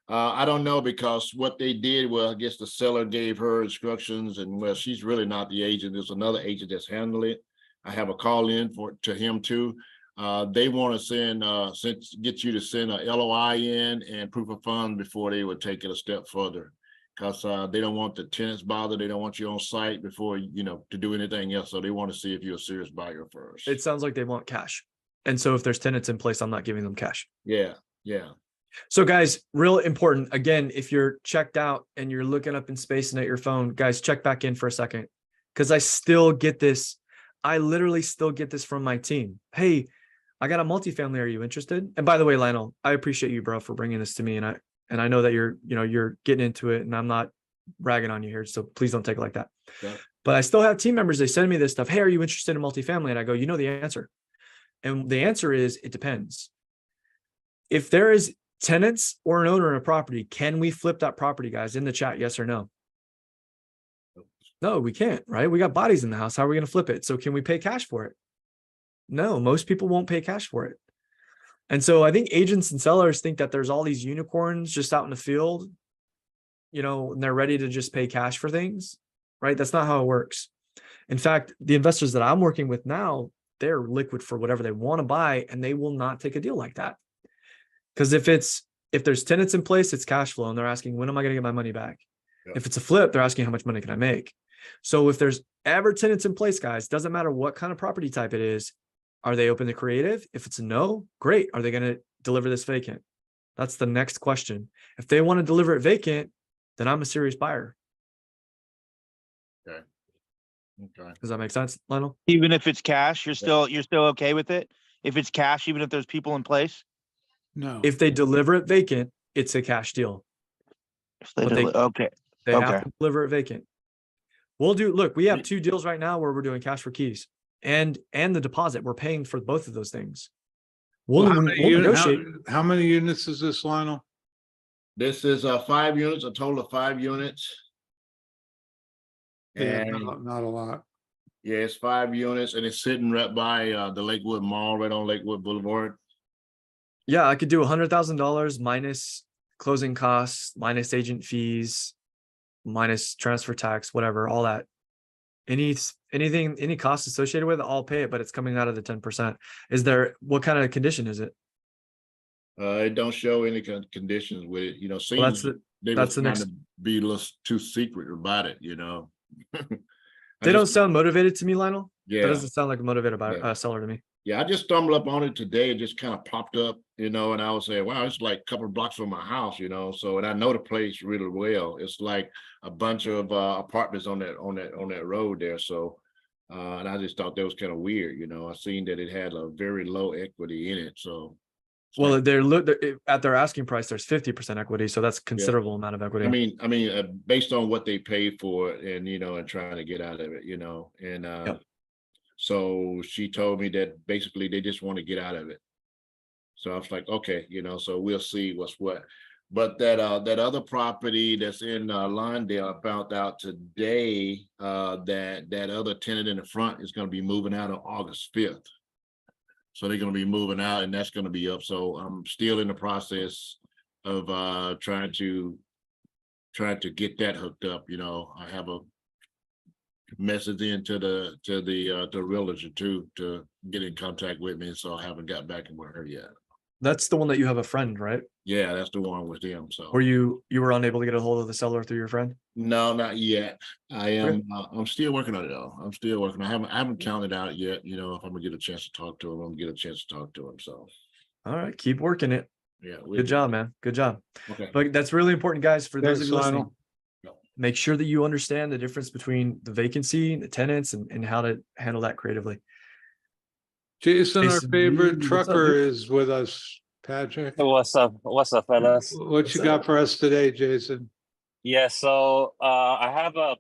Speaker 11: I don't know, because what they did was, I guess the seller gave her instructions, and well, she's really not the agent. There's another agent that's handling it. I have a call in to him too. They want to get you to send a LOI in and proof of funds before they would take it a step further, because they don't want the tenants bothered. They don't want you on site before, to do anything else. So they want to see if you're a serious buyer first.
Speaker 2: It sounds like they want cash. And so if there's tenants in place, I'm not giving them cash.
Speaker 11: Yeah.
Speaker 2: So guys, real important. Again, if you're checked out and you're looking up in space and at your phone, guys, check back in for a second, because I still get this. I literally still get this from my team. Hey, I got a multifamily. Are you interested? And by the way, Lionel, I appreciate you, bro, for bringing this to me. And I know that you're getting into it, and I'm not ragging on you here. So please don't take it like that.
Speaker 11: Yeah.
Speaker 2: But I still have team members. They send me this stuff. Hey, are you interested in multifamily? And I go, the answer. And the answer is, it depends. If there is tenants or an owner in a property, can we flip that property, guys? In the chat, yes or no? No, we can't, right? We got bodies in the house. How are we going to flip it? So can we pay cash for it? No, most people won't pay cash for it. And so I think agents and sellers think that there's all these unicorns just out in the field, and they're ready to just pay cash for things, right? That's not how it works. In fact, the investors that I'm working with now, they're liquid for whatever they want to buy, and they will not take a deal like that. Because if there's tenants in place, it's cash flow, and they're asking, when am I going to get my money back?
Speaker 11: Yeah.
Speaker 2: If it's a flip, they're asking, how much money can I make? So if there's ever tenants in place, guys, doesn't matter what kind of property type it is, Are they open to creative? If it's a no, great. Are they going to deliver this vacant? That's the next question. If they want to deliver it vacant, then I'm a serious buyer.
Speaker 11: Okay.
Speaker 2: Does that make sense, Lionel?
Speaker 4: Even if it's cash, you're still okay with it? If it's cash, even if there's people in place?
Speaker 1: No.
Speaker 2: If they deliver it vacant, it's a cash deal.
Speaker 4: If they
Speaker 2: But they-
Speaker 4: okay.
Speaker 2: They
Speaker 4: Okay.
Speaker 2: have to deliver it vacant. Look, we have 2 deals right now where we're doing cash for keys and the deposit. We're paying for both of those things. We'll negotiate.
Speaker 1: How many units is this, Lionel?
Speaker 11: This is 5 units, a total of 5 units.
Speaker 1: Yeah,
Speaker 11: And
Speaker 1: not a lot.
Speaker 11: yeah, it's 5 units and it's sitting right by the Lakewood Mall, right on Lakewood Boulevard.
Speaker 2: Yeah, I could do $100,000 minus closing costs, minus agent fees, minus transfer tax, whatever, all that. Any costs associated with it, I'll pay it, but it's coming out of the 10%. What kind of condition is it?
Speaker 11: It don't show any conditions with it,
Speaker 2: Well,
Speaker 11: seems they was
Speaker 2: that's the
Speaker 11: trying
Speaker 2: next.
Speaker 11: to be a little too secret about it,
Speaker 2: They don't sound motivated to me, Lionel. That
Speaker 11: Yeah,
Speaker 2: doesn't sound like a motivated buyer,
Speaker 11: Yeah.
Speaker 2: seller to me.
Speaker 11: yeah, I just stumbled up on it today. It just kind of popped up, and I was saying, wow, it's like a couple of blocks from my house, so, and I know the place really well. It's like a bunch of apartments on that road there. So, and I just thought that was kind of weird, I seen that it had a very low equity in it. So, it's
Speaker 2: Well,
Speaker 11: like-
Speaker 2: at their asking price, there's 50% equity, so that's considerable amount of equity.
Speaker 11: I mean, based on what they paid for it and, and trying to get out of it, and,
Speaker 2: Yep.
Speaker 11: so she told me that basically they just want to get out of it. So I was like, okay, so we'll see what's what. But that other property that's in Lawndale, I found out today that other tenant in the front is going to be moving out on August 5th. So they're going to be moving out and that's going to be up. So I'm still in the process of trying to get that hooked up. I have a message into the realtor too to get in contact with me. So I haven't got back with her yet.
Speaker 2: That's the one that you have a friend, right?
Speaker 11: Yeah, that's the one with him. So
Speaker 2: Were you were unable to get a hold of the seller through your friend?
Speaker 11: no, not yet. I am.
Speaker 2: Okay.
Speaker 11: I'm still working on it though. I'm still working. I haven't counted out yet. If I'm gonna get a chance to talk to him, I'm gonna get a chance to talk to him. So
Speaker 2: All right, keep working it.
Speaker 11: yeah,
Speaker 2: Good job, man. Good job.
Speaker 11: Okay.
Speaker 2: But that's really important, guys. For those
Speaker 1: Thanks,
Speaker 2: of you listening,
Speaker 1: Lionel.
Speaker 2: make sure that you understand the difference between the vacancy, the tenants, and how to handle that creatively.
Speaker 1: Jason, our
Speaker 2: Jason,
Speaker 1: favorite
Speaker 2: what's up,
Speaker 1: trucker,
Speaker 2: dude?
Speaker 1: is with us. Patrick,
Speaker 12: What's up? What's up, fellas?
Speaker 1: what you got for us today, Jason?
Speaker 12: Yeah, so I have a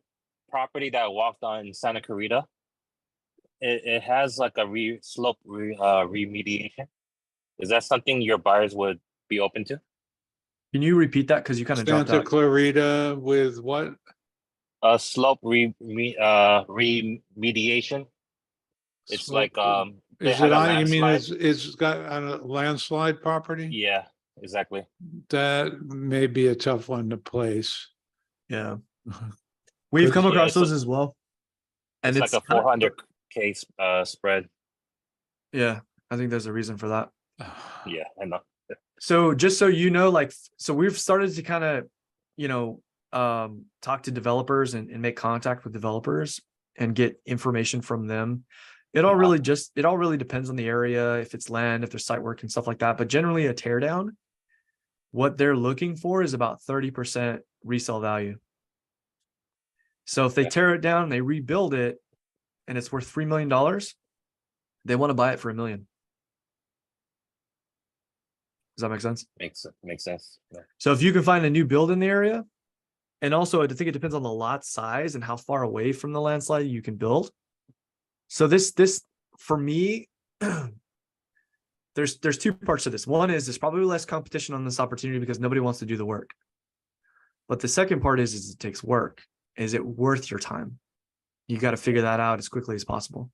Speaker 12: property that I walked on Santa Clarita. It has like a slope remediation. Is that something your buyers would be open to?
Speaker 2: Can you repeat that? Because you kind of dropped
Speaker 1: Santa
Speaker 2: out.
Speaker 1: Clarita with what?
Speaker 12: A slope remediation. It's
Speaker 1: Slope.
Speaker 12: like they
Speaker 1: Is
Speaker 12: had
Speaker 1: it
Speaker 12: a
Speaker 1: on, you mean
Speaker 12: landslide.
Speaker 1: it's got on a landslide property?
Speaker 12: Yeah, exactly.
Speaker 1: That may be a tough one to place.
Speaker 2: Yeah. We've come
Speaker 12: Yeah,
Speaker 2: across
Speaker 12: it's a-
Speaker 2: those as well. And
Speaker 12: It's like a 400K spread.
Speaker 2: Yeah, I think there's a reason for that.
Speaker 12: Yeah, I know.
Speaker 2: So just so you know, so we've started to kind of, talk to developers and make contact with developers and get information from them. It all really depends on the area, if it's land, if there's site work and stuff like that. But generally a tear down, what they're looking for is about 30% resale value. So if they tear it down, they rebuild it and it's worth $3 million, they want to buy it for $1 million. Does that make sense?
Speaker 12: Makes sense. Yeah.
Speaker 2: So if you can find a new build in the area, and also I think it depends on the lot size and how far away from the landslide you can build. So this for me, there's 2 parts to this. One is there's probably less competition on this opportunity because nobody wants to do the work. But the second part is it takes work. Is it worth your time? You got to figure that out as quickly as possible.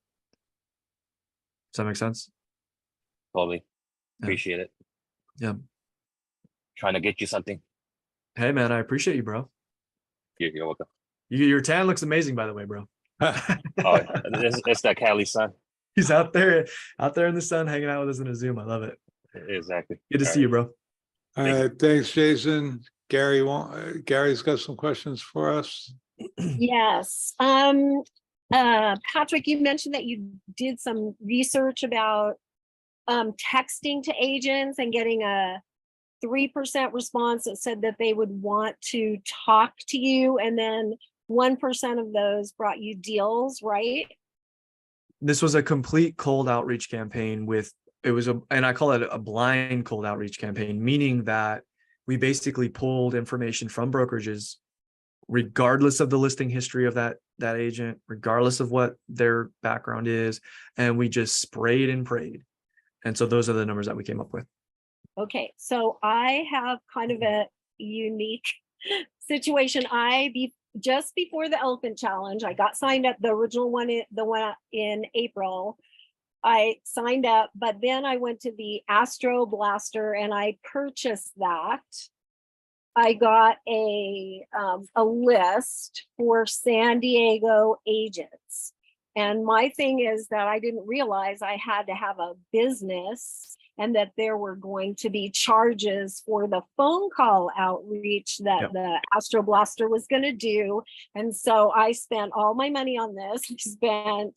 Speaker 2: Does that make sense?
Speaker 12: Totally.
Speaker 2: Yeah.
Speaker 12: Appreciate it.
Speaker 2: Yeah.
Speaker 12: Trying to get you something.
Speaker 2: Hey man, I appreciate you, bro.
Speaker 12: You're welcome.
Speaker 2: Your tan looks amazing, by the way, bro.
Speaker 12: Oh, it's that Cali sun.
Speaker 2: He's out there in the sun, hanging out with us in a Zoom. I love it.
Speaker 12: Exactly.
Speaker 2: Good to see you, bro.
Speaker 1: All right, thanks, Jason. Gary's got some questions for us.
Speaker 13: Yes. Patrick, you mentioned that you did some research about texting to agents and getting a 3% response that said that they would want to talk to you, and then 1% of those brought you deals, right?
Speaker 2: This was a complete cold outreach campaign and I call it a blind cold outreach campaign, meaning that we basically pulled information from brokerages, regardless of the listing history of that agent, regardless of what their background is, and we just sprayed and prayed. And so those are the numbers that we came up with.
Speaker 13: Okay, so I have kind of a unique situation. Just before the Elephant Challenge, I got signed up, the original one, the one in April. I signed up, but then I went to the Astro Blaster and I purchased that. I got a list for San Diego agents. And my thing is that I didn't realize I had to have a business and that there were going to be charges for the phone call outreach that the Astro Blaster was going to do. And so I spent all my money on this. I spent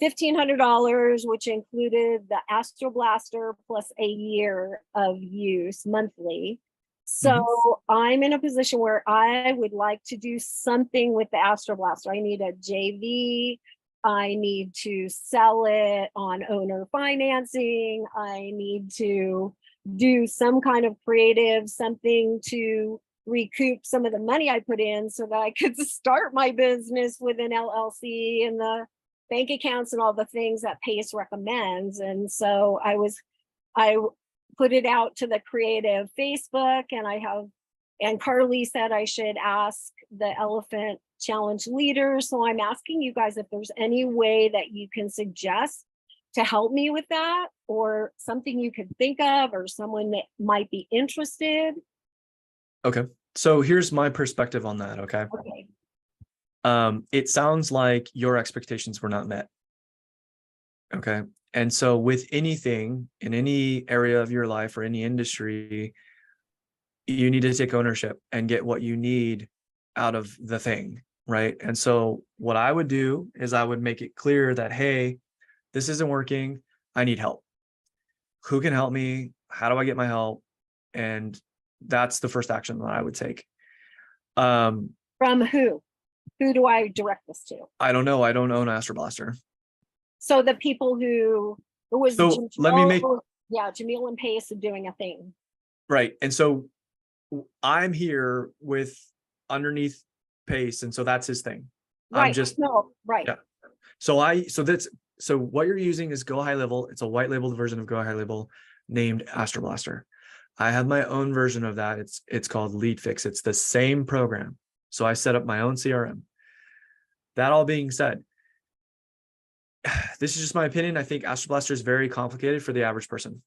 Speaker 13: $1,500, which included the Astro Blaster plus a year of use monthly. So I'm in a position where I would like to do something with the Astro Blaster. I need a JV. I need to sell it on owner financing. I need to do some kind of creative, something to recoup some of the money I put in so that I could start my business with an LLC and the bank accounts and all the things that PACE recommends. And so I put it out to the creative Facebook, and Carly said I should ask the Elephant Challenge leaders. So I'm asking you guys if there's any way that you can suggest to help me with that, or something you could think of, or someone that might be interested.
Speaker 2: Okay. So here's my perspective on that. Okay. It sounds like your expectations were not met. Okay. And so with anything in any area of your life or any industry, you need to take ownership and get what you need out of the thing. Right. And so what I would do is I would make it clear that, hey, this isn't working. I need help. Who can help me? How do I get my help? And that's the first action that I would take.
Speaker 13: From who? Who do I direct this to?
Speaker 2: I don't know. I don't own Astro Blaster.
Speaker 13: So the people who was
Speaker 2: So let me make,
Speaker 13: Jamil and Pace are doing a thing.
Speaker 2: right. And so I'm here with underneath Pace, and so that's his thing.
Speaker 13: Right.
Speaker 2: I'm just
Speaker 13: right.
Speaker 2: Yeah. So what you're using is Go High Level. It's a white labeled version of Go High Level named Astro Blaster. I have my own version of that. It's called Lead Fix. It's the same program. So I set up my own CRM. That all being said, this is just my opinion. I think Astro Blaster is very complicated for the average person.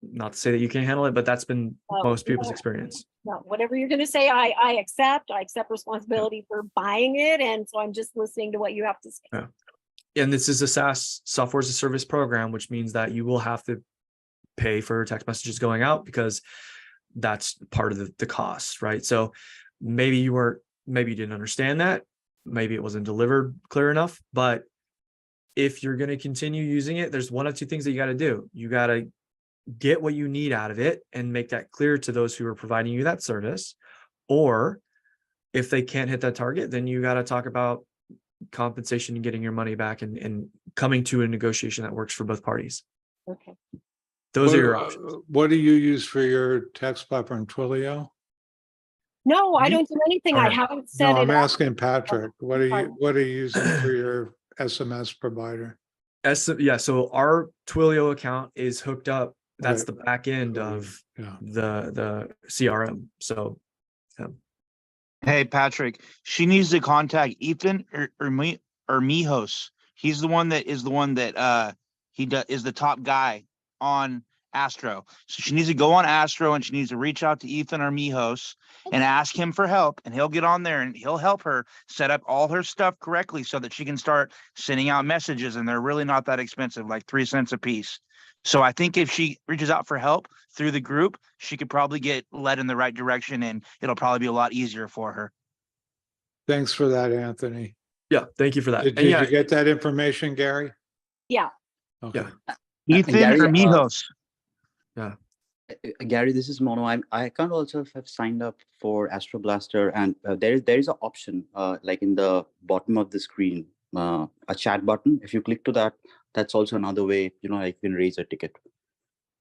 Speaker 2: Not to say that you can't handle it, but that's been most people's experience.
Speaker 13: No, whatever you're going to say, I accept. I accept responsibility for buying it. And so I'm just listening to what you have to say.
Speaker 2: Yeah. And this is a SaaS, software as a service program, which means that you will have to pay for text messages going out because that's part of the cost, right? So maybe you didn't understand that. Maybe it wasn't delivered clear enough, but if you're going to continue using it, there's one of two things that you got to do. You got to get what you need out of it and make that clear to those who are providing you that service. Or if they can't hit that target, then you got to talk about compensation and getting your money back and coming to a negotiation that works for both parties.
Speaker 13: Okay.
Speaker 2: Those are your options.
Speaker 1: What do you use for your text platform, Twilio?
Speaker 13: No, I don't do anything. I haven't said
Speaker 1: No, I'm
Speaker 13: it.
Speaker 1: asking Patrick, what are you using for your SMS provider?
Speaker 2: So our Twilio account is hooked up. That's
Speaker 1: Right.
Speaker 2: the back end of the CRM. So
Speaker 4: Hey, Patrick, she needs to contact Ethan or Mijos. He's the one that is the top guy on Astro. So she needs to go on Astro and she needs to reach out to Ethan or Mijos and ask him for help, and he'll get on there and he'll help her set up all her stuff correctly so that she can start sending out messages, and they're really not that expensive, like 3 cents a piece. So I think if she reaches out for help through the group, she could probably get led in the right direction, and it'll probably be a lot easier for her.
Speaker 1: Thanks for that, Anthony.
Speaker 2: Yeah, thank you for that.
Speaker 1: Did
Speaker 2: And yeah,
Speaker 1: you get that information, Gary?
Speaker 13: Yeah.
Speaker 1: Okay.
Speaker 4: Ethan
Speaker 14: Gary,
Speaker 4: or Mijos?
Speaker 14: Gary, this is Mono. I can't also have signed up for Astro Blaster, and there is an option like in the bottom of the screen, a chat button. If you click to that, that's also another way, you know, like you can raise a ticket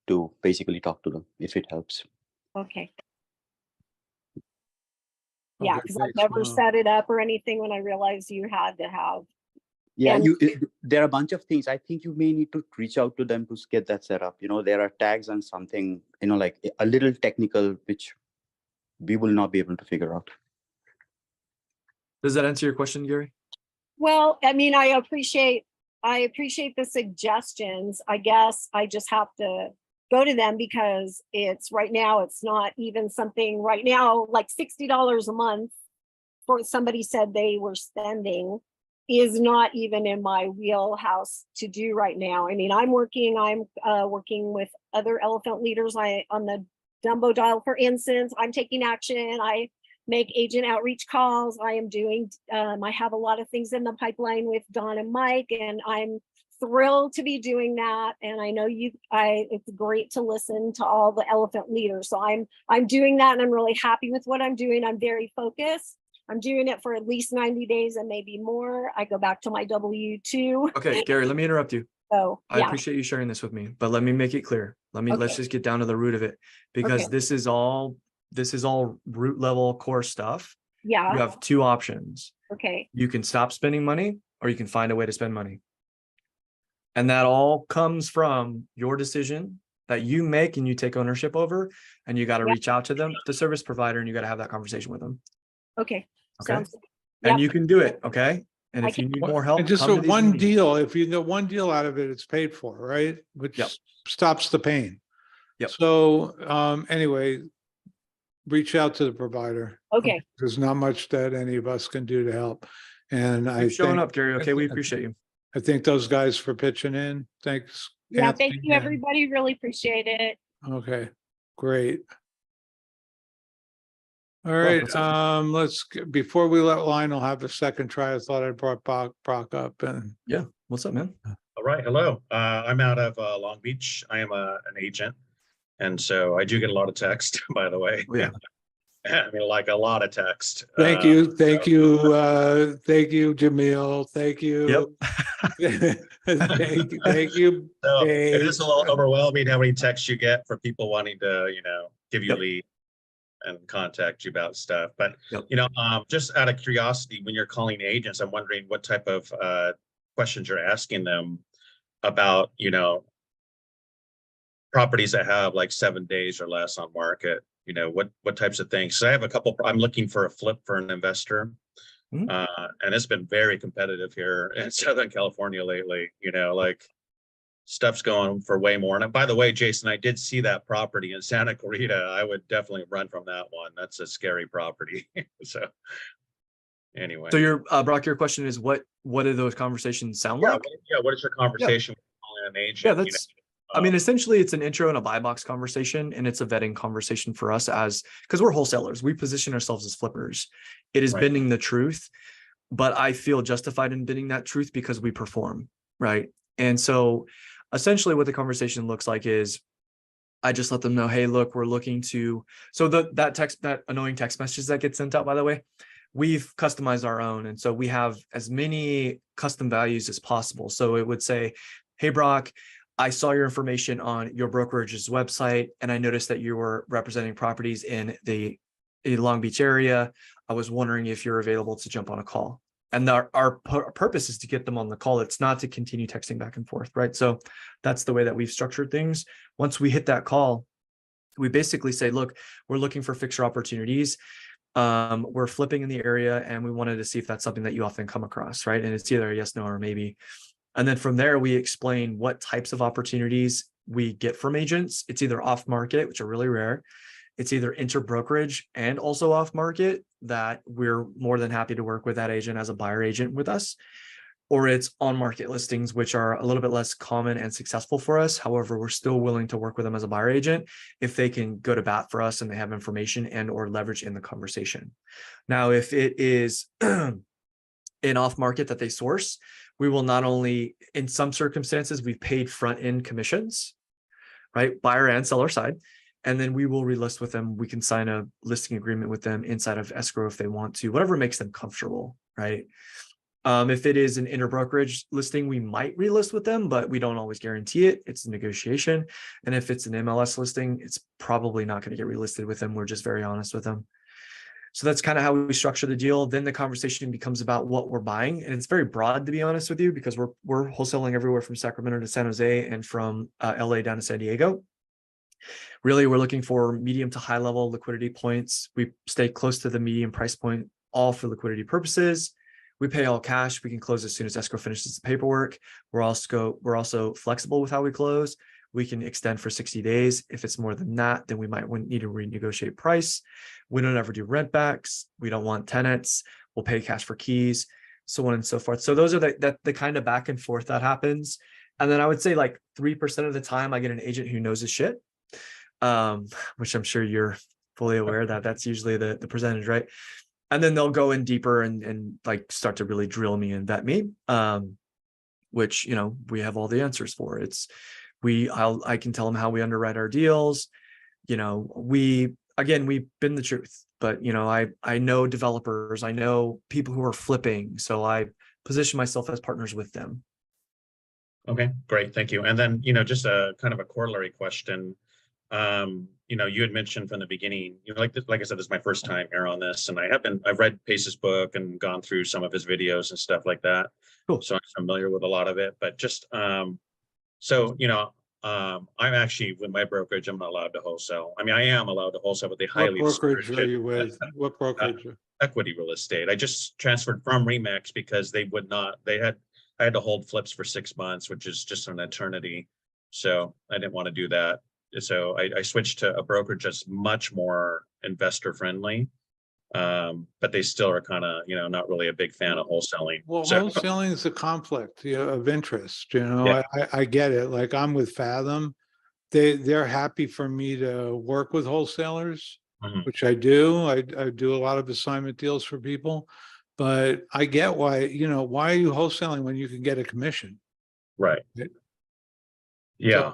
Speaker 14: to basically talk to them if it helps.
Speaker 13: Okay. Yeah,
Speaker 1: Okay,
Speaker 13: because I've
Speaker 1: thanks,
Speaker 13: never
Speaker 1: Mo.
Speaker 13: set it up or anything when I realized you had to have.
Speaker 14: Yeah,
Speaker 13: And-
Speaker 14: there are a bunch of things. I think you may need to reach out to them to get that set up. You know, there are tags and something, you know, like a little technical, which we will not be able to figure out.
Speaker 2: does that answer your question, Gary?
Speaker 13: Well, I mean, I appreciate the suggestions. I guess I just have to go to them because it's right now, it's not even something right now, like $60 a month for somebody said they were spending is not even in my wheelhouse to do right now. I mean, I'm working with other elephant leaders. On the Dumbo dial, for instance, I'm taking action. I make agent outreach calls. I am doing, I have a lot of things in the pipeline with Don and Mike, and I'm thrilled to be doing that. And I know it's great to listen to all the elephant leaders. So I'm doing that, and I'm really happy with what I'm doing. I'm very focused. I'm doing it for at least 90 days and maybe more. I go back to my W-2.
Speaker 2: Okay, Gary, let me interrupt you.
Speaker 13: So
Speaker 2: I
Speaker 13: yeah,
Speaker 2: appreciate you sharing this with me, but let me make it clear. Let's
Speaker 13: Okay.
Speaker 2: just get down to the root of it, because
Speaker 13: Okay.
Speaker 2: this is all root level core stuff. You
Speaker 13: yeah,
Speaker 2: have two options.
Speaker 13: okay,
Speaker 2: You can stop spending money, or you can find a way to spend money. And that all comes from your decision that you make and you take ownership over, and you got to
Speaker 13: Yep.
Speaker 2: reach out to them, the service provider, and you got to have that conversation with them.
Speaker 13: okay.
Speaker 2: Okay.
Speaker 13: Sounds,
Speaker 2: And
Speaker 13: Yep.
Speaker 2: you can do it. Okay. And
Speaker 13: I
Speaker 2: if you
Speaker 13: can-
Speaker 2: need more help,
Speaker 1: And just
Speaker 2: come
Speaker 1: a
Speaker 2: to these
Speaker 1: one
Speaker 2: meetings.
Speaker 1: deal, if you get one deal out of it, it's paid for, right? Which
Speaker 2: Yep.
Speaker 1: stops the pain.
Speaker 2: Yep.
Speaker 1: So, anyway, reach out to the provider.
Speaker 13: Okay,
Speaker 1: There's not much that any of us can do to help. And I
Speaker 2: Keep showing
Speaker 1: think,
Speaker 2: up, Gary. Okay, we appreciate you.
Speaker 1: I thank those guys for pitching in. Thanks.
Speaker 13: yeah,
Speaker 1: Anthony,
Speaker 13: thank you,
Speaker 1: and-
Speaker 13: everybody. Really appreciate it.
Speaker 1: Okay, great. All
Speaker 2: Well,
Speaker 1: right,
Speaker 2: what's up?
Speaker 1: before we let Lionel have a second try, I thought I brought Brock up and
Speaker 2: Yeah. What's up, man?
Speaker 15: All right, hello. I'm out of Long Beach. I am an agent, and so I do get a lot of text, by the way.
Speaker 2: Oh, yeah.
Speaker 15: I mean, like a lot of text.
Speaker 1: thank you, thank you, Jamil, thank you. Thank you.
Speaker 15: So it
Speaker 1: Dave.
Speaker 15: is a little overwhelming how many texts you get for people wanting to, give you
Speaker 2: Yep.
Speaker 15: lead and contact you about stuff. But,
Speaker 2: Yep.
Speaker 15: just out of curiosity, when you're calling agents, I'm wondering what type of questions you're asking them about, properties that have like 7 days or less on market. What types of things? So I have a couple, I'm looking for a flip for an investor.
Speaker 2: Mhm.
Speaker 15: And it's been very competitive here in Southern California lately, like stuff's going for way more. And by the way, Jason, I did see that property in Santa Clarita. I would definitely run from that one. That's a scary property. So anyway.
Speaker 2: So Brock, your question is what do those conversations sound
Speaker 15: yeah,
Speaker 2: like?
Speaker 15: what is your conversation with calling an agent?
Speaker 2: Yeah, that's, I mean, essentially it's an intro and a buy box conversation, and it's a vetting conversation for us because we're wholesalers. We position ourselves as flippers. It is
Speaker 15: Right.
Speaker 2: bending the truth, but I feel justified in bending that truth because we perform, right? And so essentially what the conversation looks like is I just let them know, hey, look, we're looking to, so that annoying text message that gets sent out, by the way, we've customized our own. And so we have as many custom values as possible. So it would say, hey, Brock, I saw your information on your brokerage's website, and I noticed that you were representing properties in the Long Beach area. I was wondering if you're available to jump on a call. And our purpose is to get them on the call. It's not to continue texting back and forth, right? So that's the way that we've structured things. Once we hit that call, we basically say, look, we're looking for fixture opportunities. We're flipping in the area, and we wanted to see if that's something that you often come across, right? And it's either a yes, no, or maybe. And then from there, we explain what types of opportunities we get from agents. It's either off market, which are really rare. It's either inter-brokerage and also off market, that we're more than happy to work with that agent as a buyer agent with us, or it's on market listings, which are a little bit less common and successful for us. However, we're still willing to work with them as a buyer agent if they can go to bat for us and they have information and or leverage in the conversation. Now, if it is in off market that they source, we will not only, in some circumstances, we've paid front end commissions, right? Buyer and seller side. And then we will relist with them. We can sign a listing agreement with them inside of escrow if they want to, whatever makes them comfortable, right? If it is an interbrokerage listing, we might relist with them, but we don't always guarantee it. It's a negotiation. And if it's an MLS listing, it's probably not going to get relisted with them. We're just very honest with them. So that's kind of how we structure the deal. Then the conversation becomes about what we're buying. And it's very broad, to be honest with you, because we're wholesaling everywhere from Sacramento to San Jose and from LA down to San Diego. Really, we're looking for medium to high level liquidity points. We stay close to the medium price point, all for liquidity purposes. We pay all cash. We can close as soon as escrow finishes the paperwork. We're also flexible with how we close. We can extend for 60 days. If it's more than that, then we might need to renegotiate price. We don't ever do rent backs. We don't want tenants. We'll pay cash for keys, so on and so forth. So those are the kind of back and forth that happens. And then I would say like 3% of the time I get an agent who knows his shit, which I'm sure you're fully aware that that's usually the percentage, right? And then they'll go in deeper and like start to really drill me and vet me, which, you know, we have all the answers for. I can tell them how we underwrite our deals. You know, we've been the truth, but, you know, I know developers, I know people who are flipping. So I position myself as partners with them.
Speaker 15: Okay, great. Thank you. And then, you know, just a kind of a corollary question. You know, you had mentioned from the beginning, you know, like I said, this is my first time here on this, and I've read Pace's book and gone through some of his videos and stuff like that.
Speaker 2: Cool.
Speaker 15: So I'm familiar with a lot of it, but just, so, you know, I'm actually with my brokerage, I'm not allowed to wholesale. I mean, I am allowed to wholesale, but they highly
Speaker 1: What brokerage
Speaker 15: discourage
Speaker 1: are
Speaker 15: it.
Speaker 1: you with? What brokerage?
Speaker 15: Equity real estate. I just transferred from Remax because they would not, I had to hold flips for 6 months, which is just an eternity. So I didn't want to do that. So I switched to a brokerage that's much more investor friendly. But they still are kind of, you know, not really a big fan of wholesaling.
Speaker 1: Well,
Speaker 15: So,
Speaker 1: wholesaling is a conflict, you know, of interest, you know,
Speaker 15: Yeah.
Speaker 1: I get it. Like I'm with Fathom. They're happy for me to work with wholesalers,
Speaker 15: Mhm.
Speaker 1: which I do. I do a lot of assignment deals for people, but I get why, you know, why are you wholesaling when you can get a commission?
Speaker 15: Right.
Speaker 1: Right.
Speaker 15: Yeah.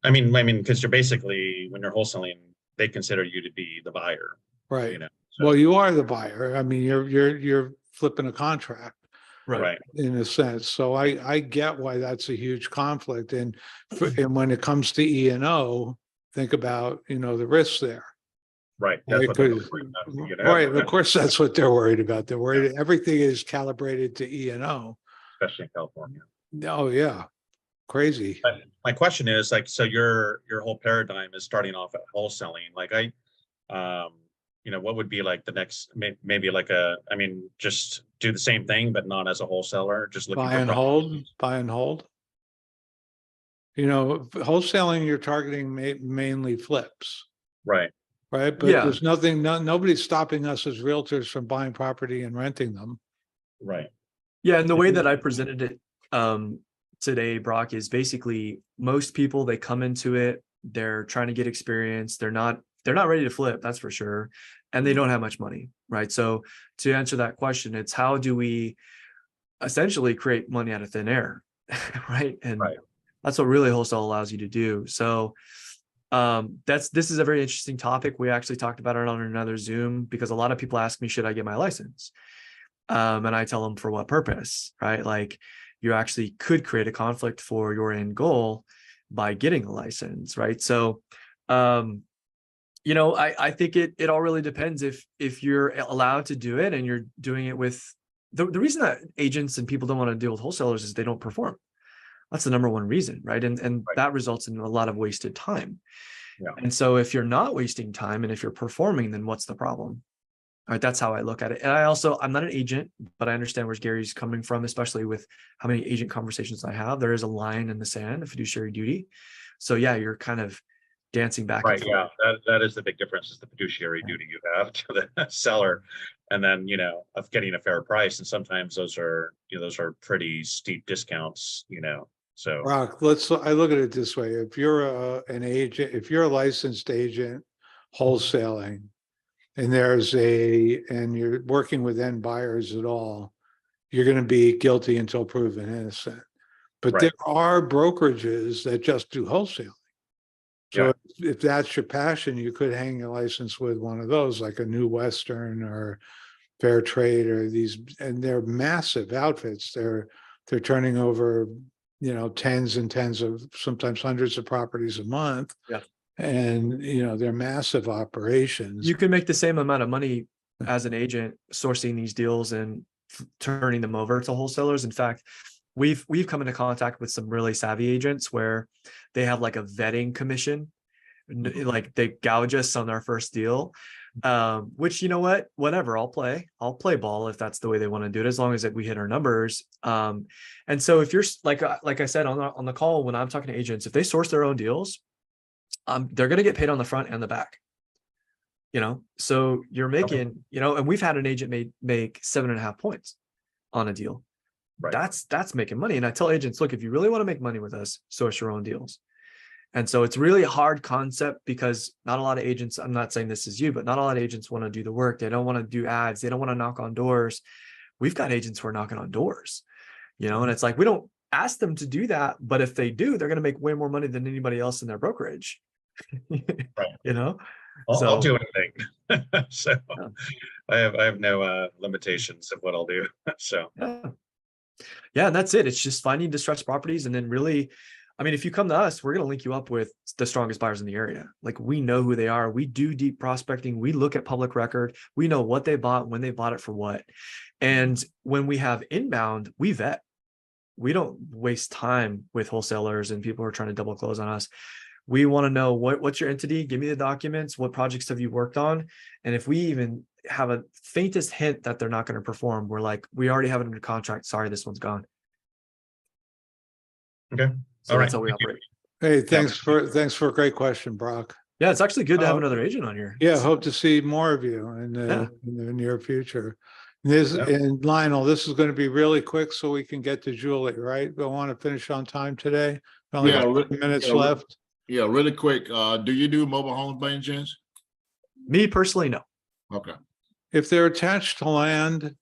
Speaker 15: I mean, because you're basically, when you're wholesaling, they consider you to be the buyer,
Speaker 1: Right.
Speaker 15: you know. So,
Speaker 1: Well, you are the buyer. I mean, you're flipping a contract
Speaker 15: right.
Speaker 1: in a sense. So I get why that's a huge conflict. And when it comes to E&O, think about, you know, the risks there.
Speaker 15: Right. That's what they're
Speaker 1: Because-
Speaker 15: worried about, you know?
Speaker 1: Right. Of course, that's what they're worried about. They're worried everything is calibrated to E&O.
Speaker 15: Especially in California.
Speaker 1: Oh, yeah. Crazy.
Speaker 15: But my question is, like, so your whole paradigm is starting off at wholesaling. Like you know, what would be like the next, maybe like just do the same thing, but not as a wholesaler, just looking
Speaker 1: Buy and
Speaker 15: for
Speaker 1: hold, buy and hold. You know, wholesaling, you're targeting mainly flips,
Speaker 15: Right.
Speaker 1: right? But
Speaker 2: Yeah.
Speaker 1: there's nobody's stopping us as realtors from buying property and renting them.
Speaker 15: Right.
Speaker 2: Yeah, and the way that I presented it today, Brock, is basically most people, they come into it, they're trying to get experience, they're not ready to flip, that's for sure, and they don't have much money, right? So to answer that question, it's how do we essentially create money out of thin air, right? And that's what really wholesale allows you to do. So this is a very interesting topic. We actually talked about it on another Zoom because a lot of people ask me, should I get my license? And I tell them for what purpose, right? Like you actually could create a conflict for your end goal by getting a license, right? So, you know, I think it all really depends if you're allowed to do it and you're doing it with the reason that agents and people don't want to deal with wholesalers is they don't perform. That's the number one reason, right? And that results in a lot of wasted time.
Speaker 15: Yeah.
Speaker 2: And so if you're not wasting time and if you're performing, then what's the problem? All right, that's how I look at it. And I'm not an agent, but I understand where Gary's coming from, especially with how many agent conversations I have. There is a line in the sand, a fiduciary duty. So yeah, you're kind of dancing back and
Speaker 15: Right.
Speaker 2: forth.
Speaker 15: Yeah. That is the big difference, is the fiduciary duty you have to the seller, and then, you know, of getting a fair price. And sometimes those are pretty steep discounts, you know. So
Speaker 1: Brock, I look at it this way. If you're an agent, if you're a licensed agent wholesaling, and you're working with end buyers at all, you're going to be guilty until proven innocent. But
Speaker 15: Right.
Speaker 1: there are brokerages that just do wholesaling. So if that's your passion, you could hang your license with one of those, like a New Western or Fair Trade or these, and they're massive outfits. They're turning over, you know, tens and tens of, sometimes hundreds of properties a month.
Speaker 2: Yeah.
Speaker 1: And, you know, they're massive operations.
Speaker 2: You can make the same amount of money as an agent sourcing these deals and turning them over to wholesalers. In fact, we've come into contact with some really savvy agents where they have like a vetting commission, like they gouge us on our first deal. Which, you know what, whatever, I'll play ball if that's the way they want to do it, as long as we hit our numbers. And so if you're like I said on the call, when I'm talking to agents, if they source their own deals, they're going to get paid on the front and the back, you know? So you're making, you know, and we've had an agent make 7.5 points on a deal.
Speaker 15: Right.
Speaker 2: That's making money. And I tell agents, look, if you really want to make money with us, source your own deals. And so it's really a hard concept because not a lot of agents, I'm not saying this is you, but not a lot of agents want to do the work. They don't want to do ads. They don't want to knock on doors. We've got agents who are knocking on doors, you know, and it's like, we don't ask them to do that, but if they do, they're going to make way more money than anybody else in their brokerage.
Speaker 15: Right.
Speaker 2: You know,
Speaker 15: I'll do anything. So I have no limitations of what I'll do. So
Speaker 2: yeah, and that's it. It's just finding distressed properties. And then really, I mean, if you come to us, we're going to link you up with the strongest buyers in the area. Like, we know who they are. We do deep prospecting. We look at public record. We know what they bought, when they bought it, for what. And when we have inbound, we vet. We don't waste time with wholesalers and people who are trying to double close on us. We want to know what's your entity? Give me the documents. What projects have you worked on? And if we even have a faintest hint that they're not going to perform, we're like, we already have it under contract. Sorry, this one's gone.
Speaker 15: Okay.
Speaker 2: So
Speaker 15: All
Speaker 2: that's
Speaker 15: right.
Speaker 2: how we operate.
Speaker 1: Hey, thanks for a great question, Brock.
Speaker 2: Yeah, it's actually good to have another agent on here.
Speaker 1: Yeah, hope to see more of you in the near future. And Lionel, this is going to be really quick so we can get to Julie, right? We want to finish on time today. Only
Speaker 11: Yeah,
Speaker 1: 10 minutes left.
Speaker 11: Yeah, really quick. Do you do mobile homes by any chance?
Speaker 2: Me personally, no.
Speaker 11: Okay.
Speaker 1: If they're attached to land,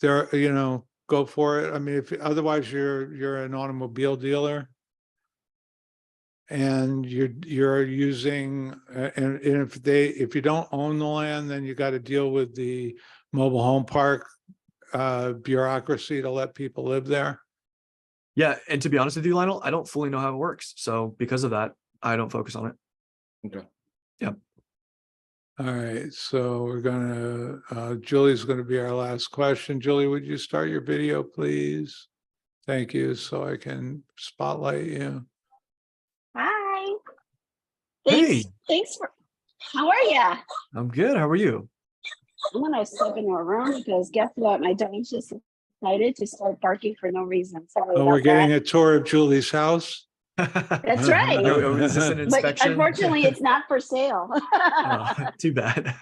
Speaker 1: they're, you know, go for it. I mean, if otherwise you're an automobile dealer and you're using, and if you don't own the land, then you got to deal with the mobile home park bureaucracy to let people live there.
Speaker 2: Yeah, and to be honest with you, Lionel, I don't fully know how it works. So because of that, I don't focus on it.
Speaker 11: Okay.
Speaker 2: Yep.
Speaker 1: All right, so we're gonna, Julie's gonna be our last question. Julie, would you start your video, please? Thank you, so I can spotlight you.
Speaker 16: Hi.
Speaker 2: Hey.
Speaker 16: Thanks for, how are ya?
Speaker 2: I'm good. How are you?
Speaker 16: I'm gonna step into a room because guess what? My dog's just decided to start barking for no reason. Sorry
Speaker 1: Oh, we're
Speaker 16: about
Speaker 1: getting
Speaker 16: that.
Speaker 1: a tour of Julie's house.
Speaker 16: That's right.
Speaker 2: Is this an
Speaker 16: But
Speaker 2: inspection?
Speaker 16: unfortunately, it's not for sale.
Speaker 2: Oh, too bad.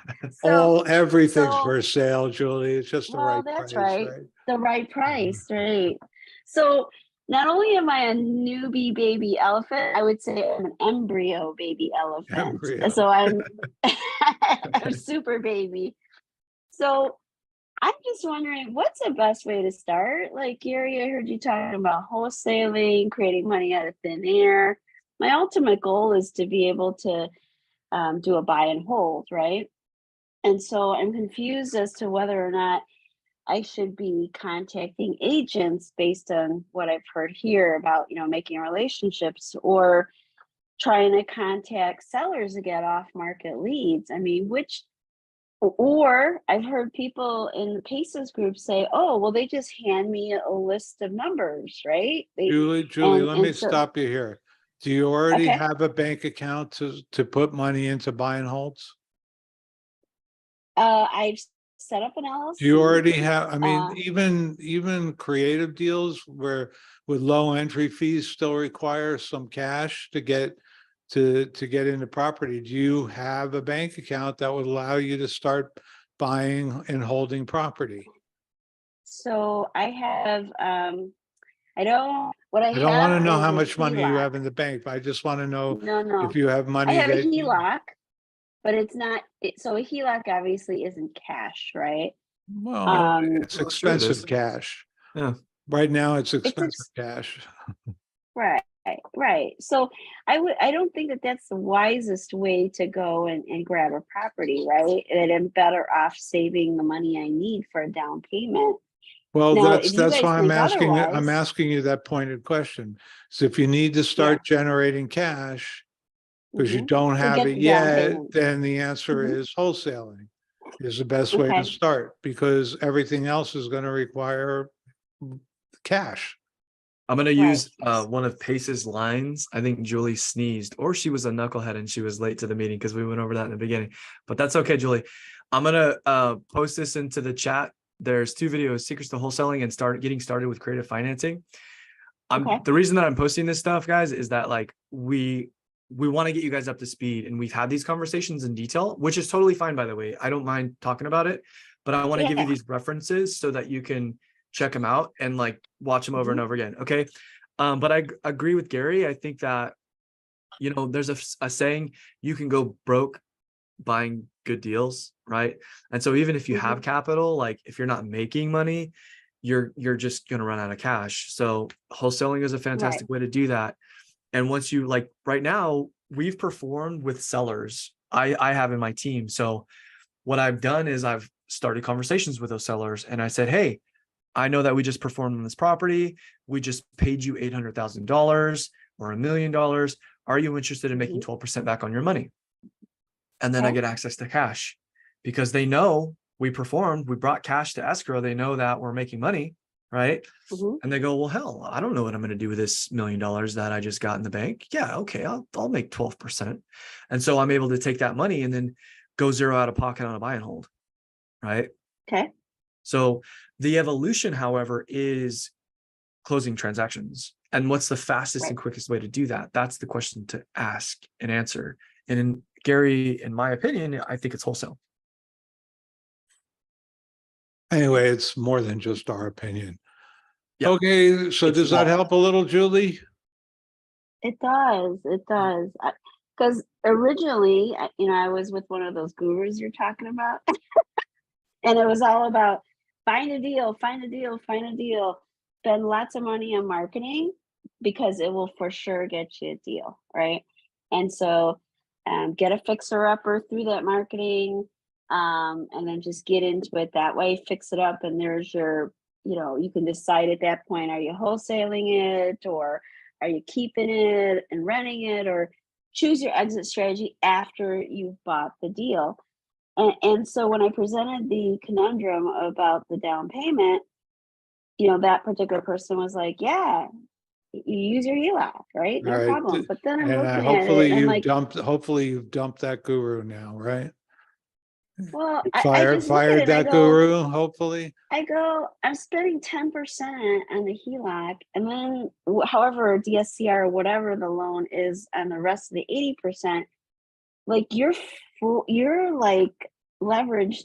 Speaker 1: Everything's
Speaker 16: so-
Speaker 1: for sale, Julie. It's just the
Speaker 16: Well,
Speaker 1: right
Speaker 16: that's
Speaker 1: price,
Speaker 16: right. The right price, right? So not only am I a newbie baby elephant, I would say I'm an embryo baby elephant.
Speaker 1: Embryo.
Speaker 16: So I'm I'm super baby. So I'm just wondering, what's the best way to start? Like, Gary, I heard you talking about wholesaling, creating money out of thin air. My ultimate goal is to be able to do a buy and hold, right? And so I'm confused as to whether or not I should be contacting agents based on what I've heard here about, you know, making relationships, or trying to contact sellers to get off market leads. I mean, or I've heard people in the Paces group say, oh, well, they just hand me a list of numbers, right?
Speaker 1: Julie, let me stop you here. Do you already
Speaker 16: Okay.
Speaker 1: have a bank account to put money into buy and holds?
Speaker 16: I've set up an LLC.
Speaker 1: Do you already have, I mean, even creative deals where with low entry fees still require some cash to get into property. Do you have a bank account that would allow you to start buying and holding property?
Speaker 16: So I have, I don't
Speaker 1: I don't want to know
Speaker 16: is
Speaker 1: how
Speaker 16: a
Speaker 1: much money you
Speaker 16: HELOC.
Speaker 1: have in the bank, but I just want to know
Speaker 16: No.
Speaker 1: if you have
Speaker 16: I
Speaker 1: money
Speaker 16: have a
Speaker 1: that.
Speaker 16: HELOC, but it's not, so a HELOC obviously isn't cash, right?
Speaker 1: Well, it's
Speaker 2: Well, sure it
Speaker 1: expensive
Speaker 2: is.
Speaker 1: cash.
Speaker 2: Yeah.
Speaker 1: Right now, it's
Speaker 16: It's
Speaker 1: expensive cash.
Speaker 16: right, right. So I don't think that that's the wisest way to go and grab a property, right? That I'm better off saving the money I need for a down payment.
Speaker 1: Well,
Speaker 16: Now, if you
Speaker 1: that's
Speaker 16: guys
Speaker 1: why I'm
Speaker 16: think
Speaker 1: asking, I'm
Speaker 16: otherwise,
Speaker 1: asking you that pointed question. So if you need to start generating cash, because you
Speaker 16: mhm,
Speaker 1: don't
Speaker 16: to
Speaker 1: have
Speaker 16: get
Speaker 1: it
Speaker 16: the down
Speaker 1: yet,
Speaker 16: payment.
Speaker 1: then the answer
Speaker 16: Mhm.
Speaker 1: is wholesaling is the best way to
Speaker 16: Okay.
Speaker 1: start, because everything else is going to require cash.
Speaker 2: I'm gonna
Speaker 16: Right.
Speaker 2: use one of Pace's lines. I think Julie sneezed, or she was a knucklehead and she was late to the meeting because we went over that in the beginning. But that's okay, Julie. I'm gonna post this into the chat. There's 2 videos: secrets to wholesaling and getting started with creative financing.
Speaker 16: Okay.
Speaker 2: The reason that I'm posting this stuff, guys, is that like we want to get you guys up to speed, and we've had these conversations in detail, which is totally fine, by the way. I don't mind talking about it, but I want to give you
Speaker 16: Yeah.
Speaker 2: these references so that you can check them out and like watch them over and over again. Okay. But I agree with Gary. I think that, you know, there's a saying, you can go broke buying good deals, right? And so even if you have capital, like if you're not making money, you're just going to run out of cash. So wholesaling is a fantastic way to do that. And once you, like, right now, we've performed with sellers. I have in my team. So what I've done is I've started conversations with those sellers, and I said, hey, I know that we just performed on this property. We just paid you $800,000 or $1 million. Are you interested in making 12% back on your money? And then I get access to cash because they know we performed, we brought cash to escrow. They know that we're making money, right? And they go, well, hell, I don't know what I'm going to do with this $1 million that I just got in the bank. Yeah, okay, I'll make 12%. And so I'm able to take that money and then go zero out of pocket on a buy and hold, right?
Speaker 16: Okay.
Speaker 2: So the evolution, however, is closing transactions. And what's the fastest and quickest way to do that? That's the question to ask and answer. And Gary, in my opinion, I think it's wholesale.
Speaker 1: Anyway, it's more than just our opinion.
Speaker 2: Yeah.
Speaker 1: Okay, so does that help a little, Julie?
Speaker 16: It does. It does. Because originally, I was with one of those gurus you're talking about, and it was all about find a deal, find a deal, find a deal, spend lots of money on marketing because it will for sure get you a deal, right? And so, get a fixer upper through that marketing, and then just get into it that way. Fix it up, and there's your, you can decide at that point: are you wholesaling it, or are you keeping it and renting it, or choose your exit strategy after you've bought the deal. And so when I presented the conundrum about the down payment, that particular person was like, yeah, you use your HELOC, right? No
Speaker 1: Right.
Speaker 16: problem. But then I'm
Speaker 1: And
Speaker 16: looking at
Speaker 1: hopefully
Speaker 16: it and I'm
Speaker 1: you've
Speaker 16: like,
Speaker 1: dumped that guru now, right?
Speaker 16: well,
Speaker 1: You
Speaker 16: I just look at it
Speaker 1: fired
Speaker 16: and I
Speaker 1: that
Speaker 16: go,
Speaker 1: guru, hopefully.
Speaker 16: I'm spending 10% on the HELOC, and then however DSCR or whatever the loan is on the rest of the 80%, like you're like leveraged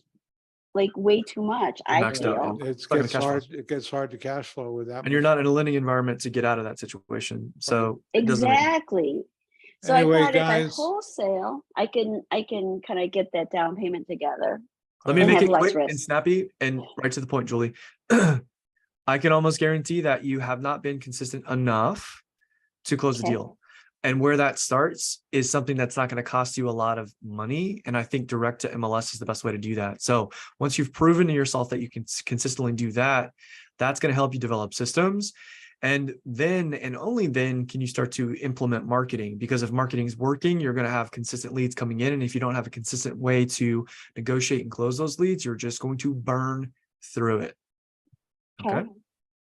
Speaker 16: like way too much. I
Speaker 2: Maxed out.
Speaker 16: feel.
Speaker 2: Yeah.
Speaker 1: It
Speaker 2: It's not gonna
Speaker 1: gets
Speaker 2: cash flow.
Speaker 1: hard. It gets hard to cash flow with that.
Speaker 2: And you're
Speaker 1: much.
Speaker 2: not in a lending environment to get out of that situation. So it doesn't
Speaker 16: Exactly. So
Speaker 1: Anyway,
Speaker 16: I thought if I
Speaker 1: guys.
Speaker 16: wholesale, I can kind of get that down payment together.
Speaker 2: Let me
Speaker 16: and
Speaker 2: make
Speaker 16: have
Speaker 2: it
Speaker 16: less
Speaker 2: quick and
Speaker 16: risk.
Speaker 2: snappy and right to the point, Julie. I can almost guarantee that you have not been consistent enough to close the
Speaker 16: Okay.
Speaker 2: deal. And where that starts is something that's not going to cost you a lot of money. And I think direct to MLS is the best way to do that. So once you've proven to yourself that you can consistently do that, that's going to help you develop systems. And then, and only then, can you start to implement marketing, because if marketing is working, you're going to have consistent leads coming in. And if you don't have a consistent way to negotiate and close those leads, you're just going to burn through it. Okay.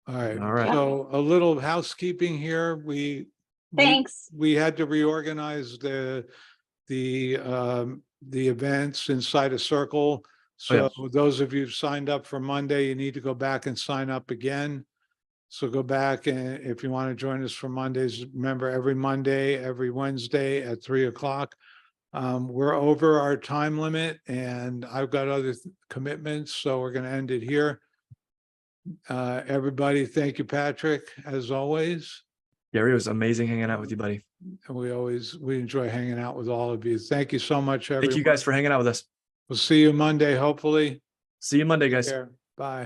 Speaker 1: All right.
Speaker 2: All right.
Speaker 1: So a little housekeeping here.
Speaker 16: Thanks.
Speaker 1: We had to reorganize the events inside a circle. So those of you who signed up for Monday, you need to go back and sign up again. So go back, and if you want to join us for Mondays, remember every Monday, every Wednesday at 3:00. We're over our time limit and I've got other commitments, so we're going to end it here. Everybody, thank you, Patrick, as always.
Speaker 2: Gary, it was amazing hanging out with you, buddy.
Speaker 1: And we enjoy hanging out with all of you. Thank you so much, everyone.
Speaker 2: Thank you guys for hanging out with us.
Speaker 1: We'll see you Monday, hopefully.
Speaker 2: See you Monday,
Speaker 1: Take
Speaker 2: guys.
Speaker 1: care. Bye.